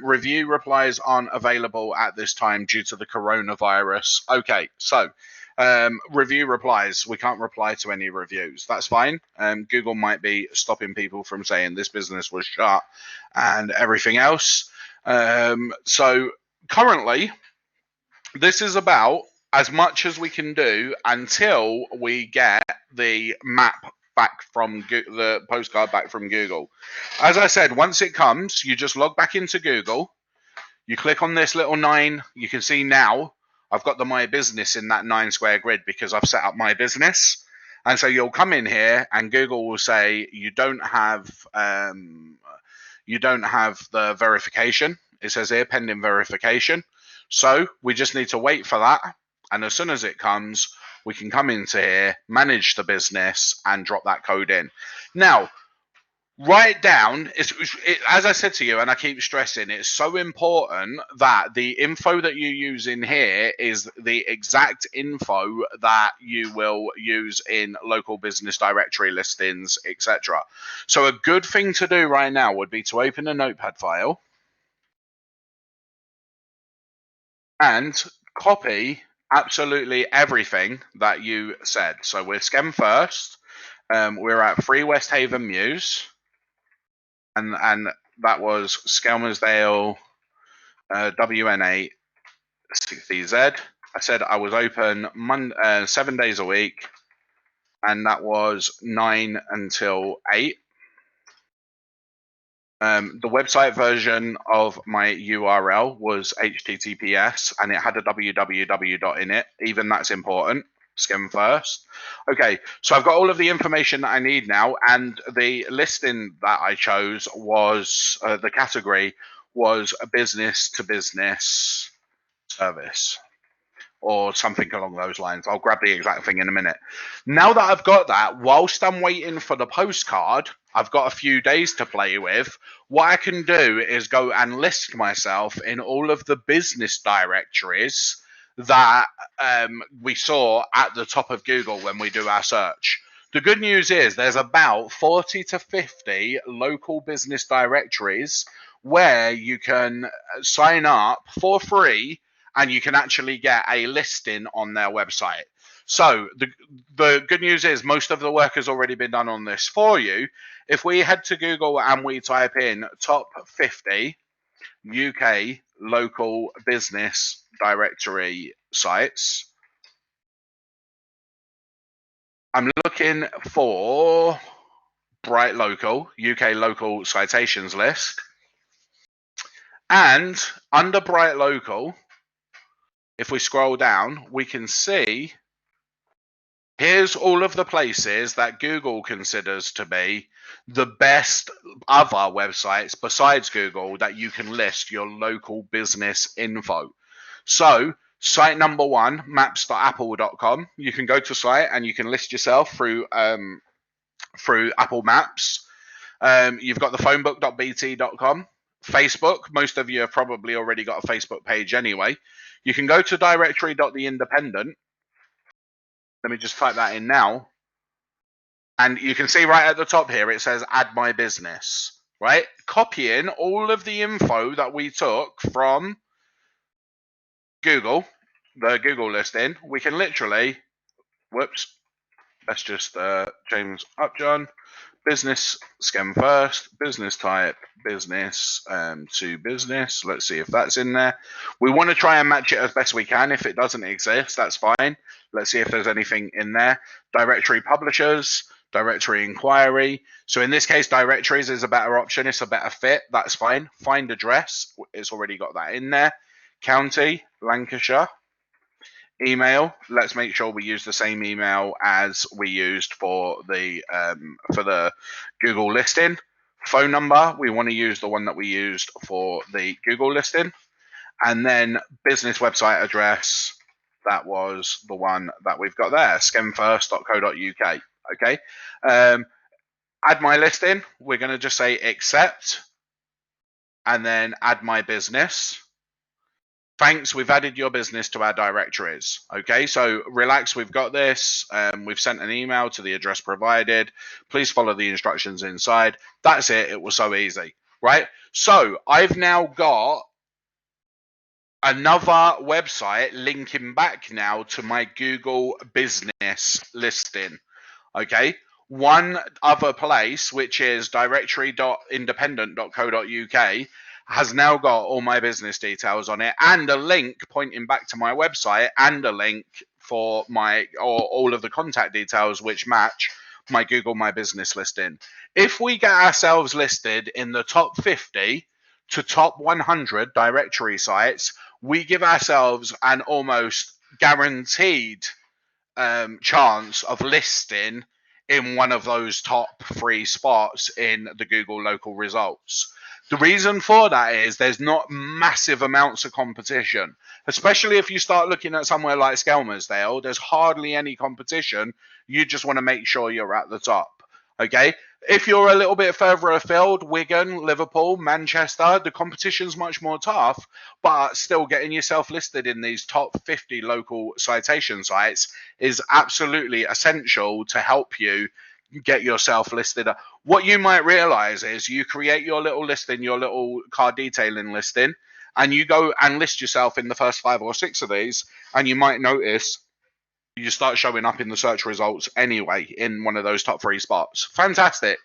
Review replies aren't available at this time due to the coronavirus. Okay, so review replies, we can't reply to any reviews. That's fine. Google might be stopping people from saying this business was shut and everything else. So currently, this is about as much as we can do until we get the map back from the postcard back from Google. As I said, once it comes, you just log back into Google. You click on this little 9. You can see now I've got the My Business in that 9 square grid because I've set up My Business. And so you'll come in here and Google will say you don't have the verification. It says here pending verification. So we just need to wait for that. And as soon as it comes, we can come into here, manage the business, and drop that code in. Now, write down, as I said to you, and I keep stressing, it's so important that the info that you use in here is the exact info that you will use in local business directory listings, etc. So a good thing to do right now would be to open a notepad file and copy absolutely everything that you said. So we're Skem First. We're at 3 West Haven Mews. And that was Skelmersdale, WN8 60Z. I said I was open 7 days a week, and that was 9 until 8. The website version of my URL was HTTPS, and it had a www in it. Even that's important. Skem First. Okay, so I've got all of the information that I need now, and the listing that I chose was the category was a business to business service or something along those lines. I'll grab the exact thing in a minute. Now that I've got that, whilst I'm waiting for the postcard, I've got a few days to play with. What I can do is go and list myself in all of the business directories that we saw at the top of Google when we do our search. The good news is there's about 40 to 50 local business directories where you can sign up for free and you can actually get a listing on their website. So the good news is most of the work has already been done on this for you. If we head to Google and we type in top 50 UK local business directory sites, I'm looking for Bright Local, UK local citations list. And under Bright Local, if we scroll down, we can see here's all of the places that Google considers to be the best other websites besides Google that you can list your local business info. So site number 1, maps.apple.com. You can go to site and you can list yourself through Apple Maps. You've got the phonebook.bt.com. Facebook, most of you have probably already got a Facebook page anyway. You can go to directory.theindependent. Let me just type that in now. And you can see right at the top here, it says add my business, right? Copying all of the info that we took from Google, the Google listing, we can literally, let's just James Upjohn, business, Skem First, business type, business to business. Let's see if that's in there. We want to try and match it as best we can. If it doesn't exist, that's fine. Let's see if there's anything in there. Directory publishers, directory inquiry. So in this case, directories is a better option. It's a better fit. That's fine. Find address. It's already got that in there. County, Lancashire. Email, let's make sure we use the same email as we used for the Google listing. Phone number, we want to use the one that we used for the Google listing. And then business website address, that was the one that we've got there, skemfirst.co.uk. Okay. Add my listing, we're going to just say accept. and then add my business. Thanks, we've added your business to our directories. Okay, so relax, we've got this. We've sent an email to the address provided. Please follow the instructions inside. That's it. It was so easy, right? So I've now got another website linking back now to my Google business listing. Okay. One other place, which is directory.independent.co.uk, has now got all my business details on it and a link pointing back to my website and a link for my or all of the contact details which match my Google My Business listing. If we get ourselves listed in the top 50 to top 100 directory sites, we give ourselves an almost guaranteed chance of listing in one of those top 3 spots in the Google local results. The reason for that is there's not massive amounts of competition, especially if you start looking at somewhere like Skelmersdale. There's hardly any competition. You just want to make sure you're at the top. Okay. If you're a little bit further afield, Wigan, Liverpool, Manchester, the competition's much more tough, but still getting yourself listed in these top 50 local citation sites is absolutely essential to help you get yourself listed. What you might realize is you create your little listing, your little car detailing listing, and you go and list yourself in the first 5 or 6 of these, and you might notice you start showing up in the search results anyway in one of those top 3 spots. Fantastic.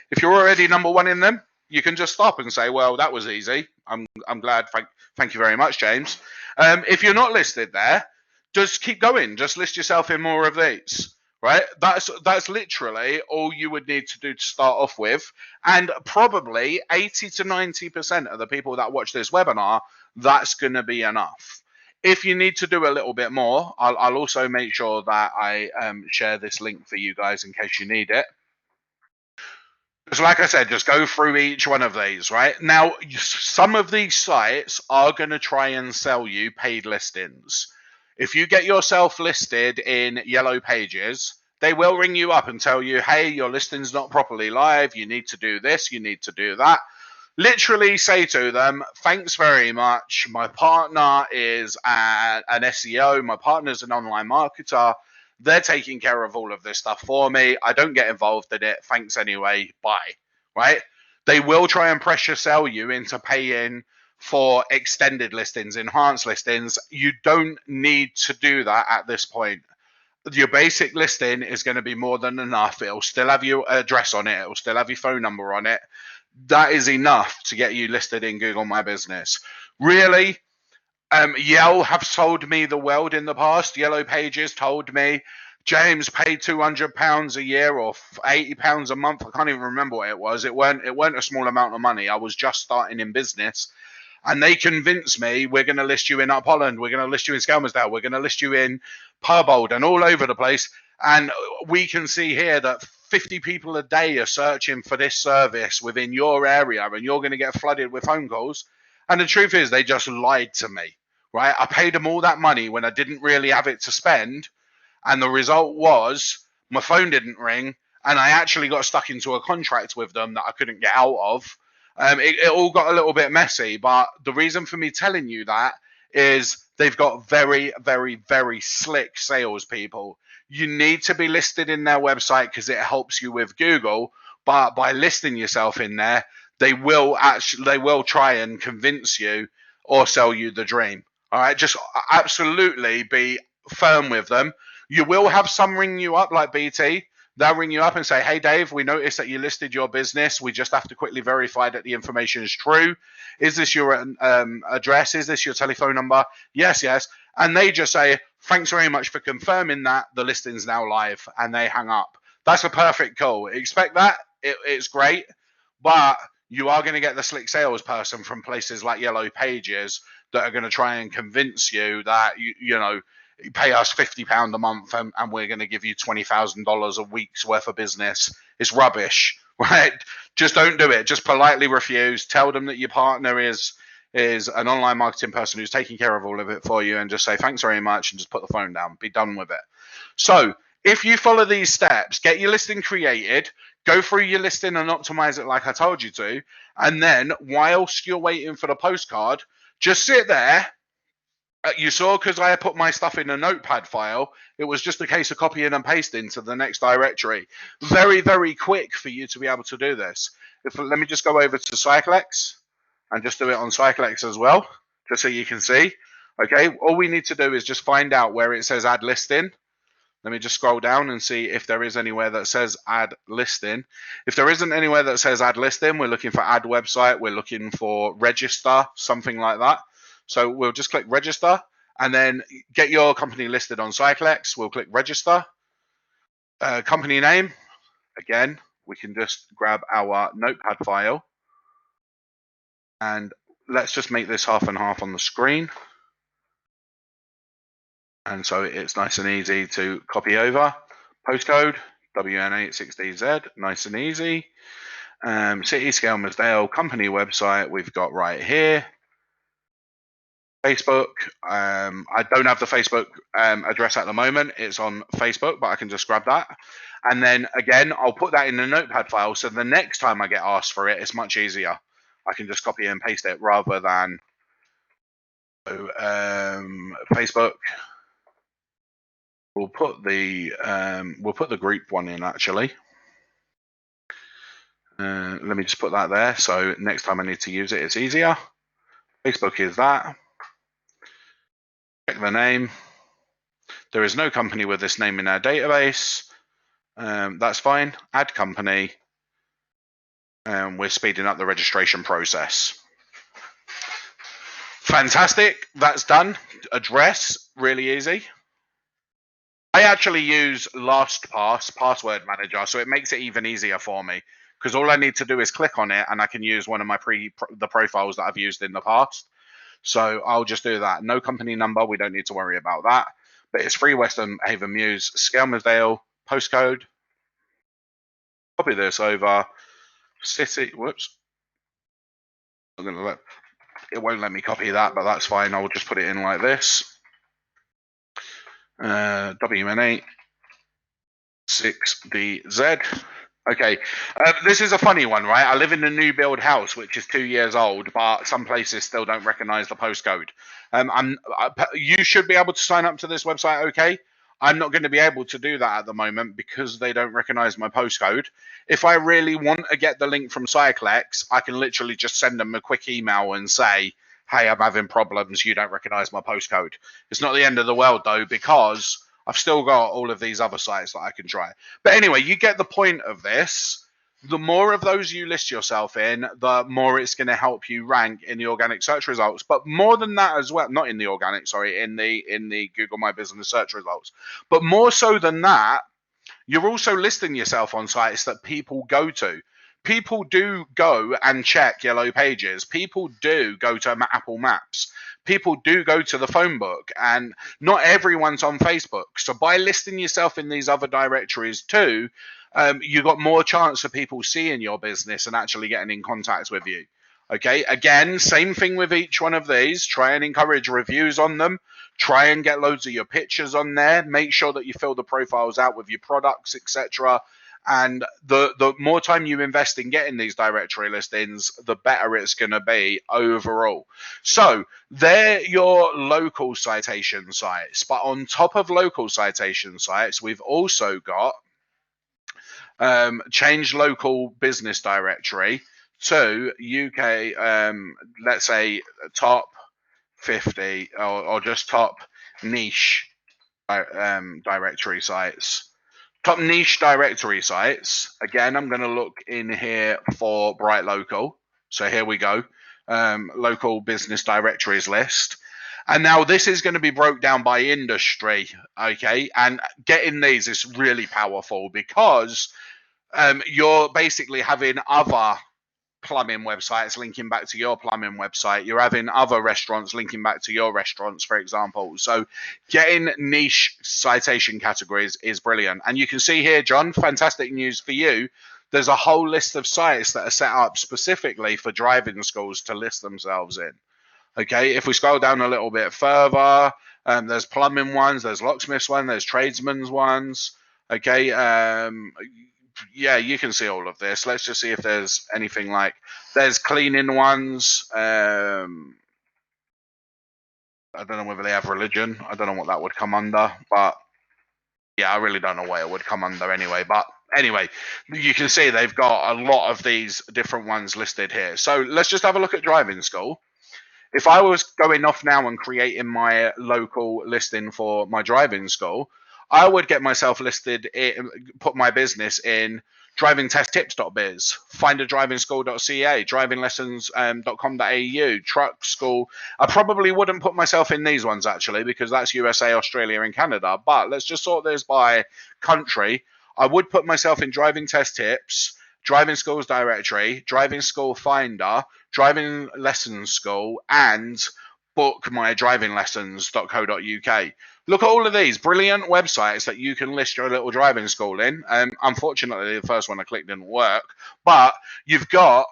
If you're already number 1 in them, you can just stop and say, well, that was easy. I'm glad. Thank you very much, James. If you're not listed there, just keep going. Just list yourself in more of these. Right? That's literally all you would need to do to start off with. And probably 80 to 90% of the people that watch this webinar, that's going to be enough. If you need to do a little bit more, I'll also make sure that I share this link for you guys in case you need it. So like I said, just go through each one of these, right? Now, some of these sites are going to try and sell you paid listings. If you get yourself listed in Yellow Pages, they will ring you up and tell you, hey, your listing's not properly live. You need to do this. You need to do that. Literally say to them, thanks very much. My partner is an SEO. My partner's an online marketer. They're taking care of all of this stuff for me. I don't get involved in it. Thanks anyway. Bye. Right? They will try and pressure sell you into paying for extended listings, enhanced listings. You don't need to do that at this point. Your basic listing is going to be more than enough. It'll still have your address on it. It'll still have your phone number on it. That is enough to get you listed in Google My Business. Really, Yell have told me the world in the past. Yellow Pages told me, James, paid £200 a year or £80 a month. I can't even remember what it was. It weren't a small amount of money. I was just starting in business. And they convinced me, we're going to list you in Up Holland. We're going to list you in Skelmersdale. We're going to list you in Purbold and all over the place. And we can see here that 50 people a day are searching for this service within your area, and you're going to get flooded with phone calls. And the truth is, they just lied to me, right? I paid them all that money when I didn't really have it to spend. And the result was my phone didn't ring, and I actually got stuck into a contract with them that I couldn't get out of. It all got a little bit messy, but the reason for me telling you that is they've got very, very, very slick salespeople. You need to be listed in their website because it helps you with Google, but by listing yourself in there, they will try and convince you or sell you the dream. All right, just absolutely be firm with them. You will have some ring you up like BT. They'll ring you up and say, hey, Dave, we noticed that you listed your business. We just have to quickly verify that the information is true. Is this your address? Is this your telephone number? Yes, yes. And they just say, thanks very much for confirming that. The listing's now live. And they hang up. That's a perfect call. Expect that. It's great. But you are going to get the slick salesperson from places like Yellow Pages that are going to try and convince you that, you pay us £50 a month and we're going to give you $20,000 a week's worth of business. It's rubbish, right? Just don't do it. Just politely refuse. Tell them that your partner is an online marketing person who's taking care of all of it for you, and just say thanks very much and just put the phone down. Be done with it. So if you follow these steps, get your listing created, Go through your listing and optimize it like I told you to. And then whilst you're waiting for the postcard, just sit there. You saw, because I put my stuff in a notepad file, it was just a case of copying and pasting to the next directory. Very, very quick for you to be able to do this. Let me just go over to Cyclex and just do it on Cyclex as well, just so you can see. Okay, all we need to do is just find out where it says add listing. Let me just scroll down and see if there is anywhere that says add listing. If there isn't anywhere that says add listing, we're looking for add website, we're looking for register, something like that. So we'll just click register and then get your company listed on Cyclex. We'll click register. Company name, again, we can just grab our notepad file and let's just make this half and half on the screen. And so it's nice and easy to copy over. Postcode, WN86DZ, nice and easy. City, Skelmersdale, company website we've got right here. Facebook, I don't have the Facebook address at the moment. It's on Facebook, but I can just grab that. And then again, I'll put that in the notepad file. So the next time I get asked for it, it's much easier. I can just copy and paste it rather than Facebook. We'll put the group one in actually. Let me just put that there. So next time I need to use it, it's easier. Facebook is that. Check the name. There is no company with this name in our database. That's fine. Add company. We're speeding up the registration process. Fantastic. That's done. Address, really easy. I actually use LastPass password manager, so it makes it even easier for me because all I need to do is click on it and I can use one of my the profiles that I've used in the past. So I'll just do that. No company number. We don't need to worry about that. But it's 3 Western Haven Mews, Skelmersdale, postcode. Copy this over. City. Whoops. It won't let me copy that, but that's fine. I'll just put it in like this. WN8 6DZ. Okay, this is a funny one, right? I live in a new build house, which is 2 years old, but some places still don't recognize the postcode. You should be able to sign up to this website, okay? I'm not going to be able to do that at the moment because they don't recognize my postcode. If I really want to get the link from Cyclex, I can literally just send them a quick email and say, hey, I'm having problems. You don't recognize my postcode. It's not the end of the world, though, because I've still got all of these other sites that I can try. But anyway, you get the point of this. The more of those you list yourself in, the more it's going to help you rank in the organic search results. But more than that as well, not in the organic, sorry, in the Google My Business search results. But more so than that, you're also listing yourself on sites that people go to. People do go and check Yellow Pages. People do go to Apple Maps. People do go to the phone book, and not everyone's on Facebook. So by listing yourself in these other directories too, you got more chance of people seeing your business and actually getting in contact with you. Okay, again, same thing with each one of these. Try and encourage reviews on them. Try and get loads of your pictures on there. Make sure that you fill the profiles out with your products, etc. And the more time you invest in getting these directory listings, the better it's going to be overall. So they're your local citation sites. But on top of local citation sites, we've also got change local business directory to UK, let's say top 50 or just top niche directory sites. Top niche directory sites. Again, I'm going to look in here for Bright Local. So here we go. Local business directories list. And now this is going to be broke down by industry. Okay. And getting these is really powerful because you're basically having other plumbing websites linking back to your plumbing website. You're having other restaurants linking back to your restaurants, for example. So getting niche citation categories is brilliant. And you can see here, John, fantastic news for you. There's a whole list of sites that are set up specifically for driving schools to list themselves in. Okay, if we scroll down a little bit further, there's plumbing ones, there's locksmiths ones, there's tradesmen's ones. Okay, yeah, you can see all of this. Let's just see if there's anything like, there's cleaning ones. I don't know whether they have religion. I don't know what that would come under, but yeah, I really don't know what it would come under anyway. But anyway, you can see they've got a lot of these different ones listed here. So let's just have a look at driving school. If I was going off now and creating my local listing for my driving school, I would get myself listed, put my business in drivingtesttips.biz, findadrivingschool.ca, drivinglessons.com.au, truck school. I probably wouldn't put myself in these ones actually because that's USA, Australia, and Canada. But let's just sort this by country. I would put myself in driving test tips, driving schools directory, driving school finder, driving lessons school, and book my driving lessons.co.uk. Look at all of these brilliant websites that you can list your little driving school in. Unfortunately, the first one I clicked didn't work, but you've got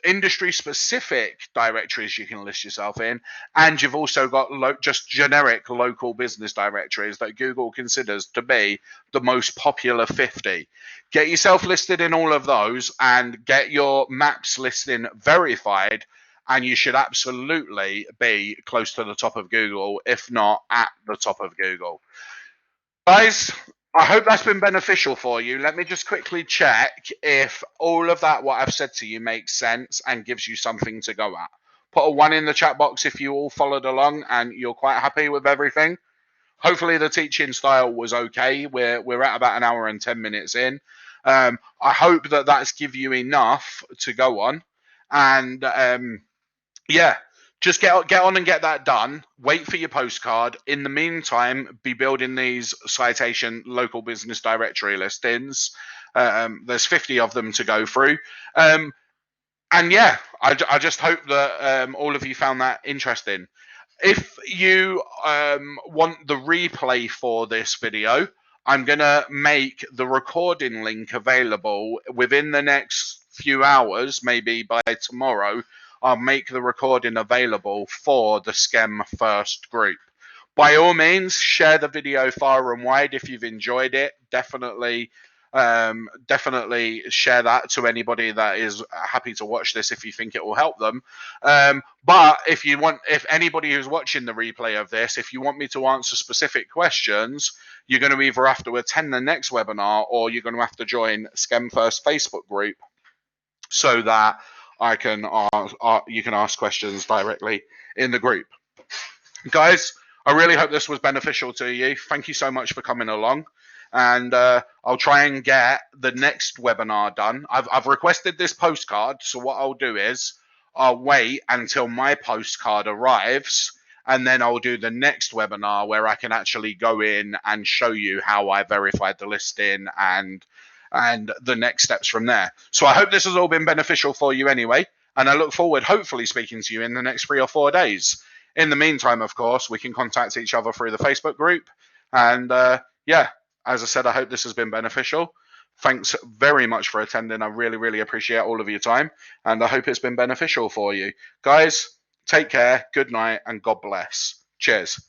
industry specific directories you can list yourself in, and you've also got just generic local business directories that Google considers to be the most popular 50. Get yourself listed in all of those and get your maps listing verified, and you should absolutely be close to the top of Google, if not at the top of Google. Guys, I hope that's been beneficial for you. Let me just quickly check if all of that, what I've said to you, makes sense and gives you something to go at. Put a 1 in the chat box if you all followed along and you're quite happy with everything. Hopefully the teaching style was okay. We're at about an hour and 10 minutes in. I hope that that's give you enough to go on. And yeah, just get on and get that done. Wait for your postcard. In the meantime, be building these citation local business directory listings. There's 50 of them to go through. And yeah, I just hope that all of you found that interesting. If you want the replay for this video, I'm going to make the recording link available within the next few hours, maybe by tomorrow. I'll make the recording available for the Skem First group. By all means, share the video far and wide if you've enjoyed it. Definitely share that to anybody that is happy to watch this if you think it will help them. But if anybody who's watching the replay of this, if you want me to answer specific questions, you're going to either have to attend the next webinar or you're going to have to join Skem First Facebook group so that you can ask questions directly in the group. Guys, I really hope this was beneficial to you. Thank you so much for coming along. And I'll try and get the next webinar done. I've requested this postcard, so what I'll do is I'll wait until my postcard arrives, and then I'll do the next webinar where I can actually go in and show you how I verified the listing and the next steps from there. So I hope this has all been beneficial for you anyway, and I look forward hopefully speaking to you in the next 3 or 4 days. In the meantime, of course, we can contact each other through the Facebook group. And yeah, as I said, I hope this has been beneficial. Thanks very much for attending. I really, really appreciate all of your time. And I hope it's been beneficial for you. Guys, take care, good night, and God bless. Cheers.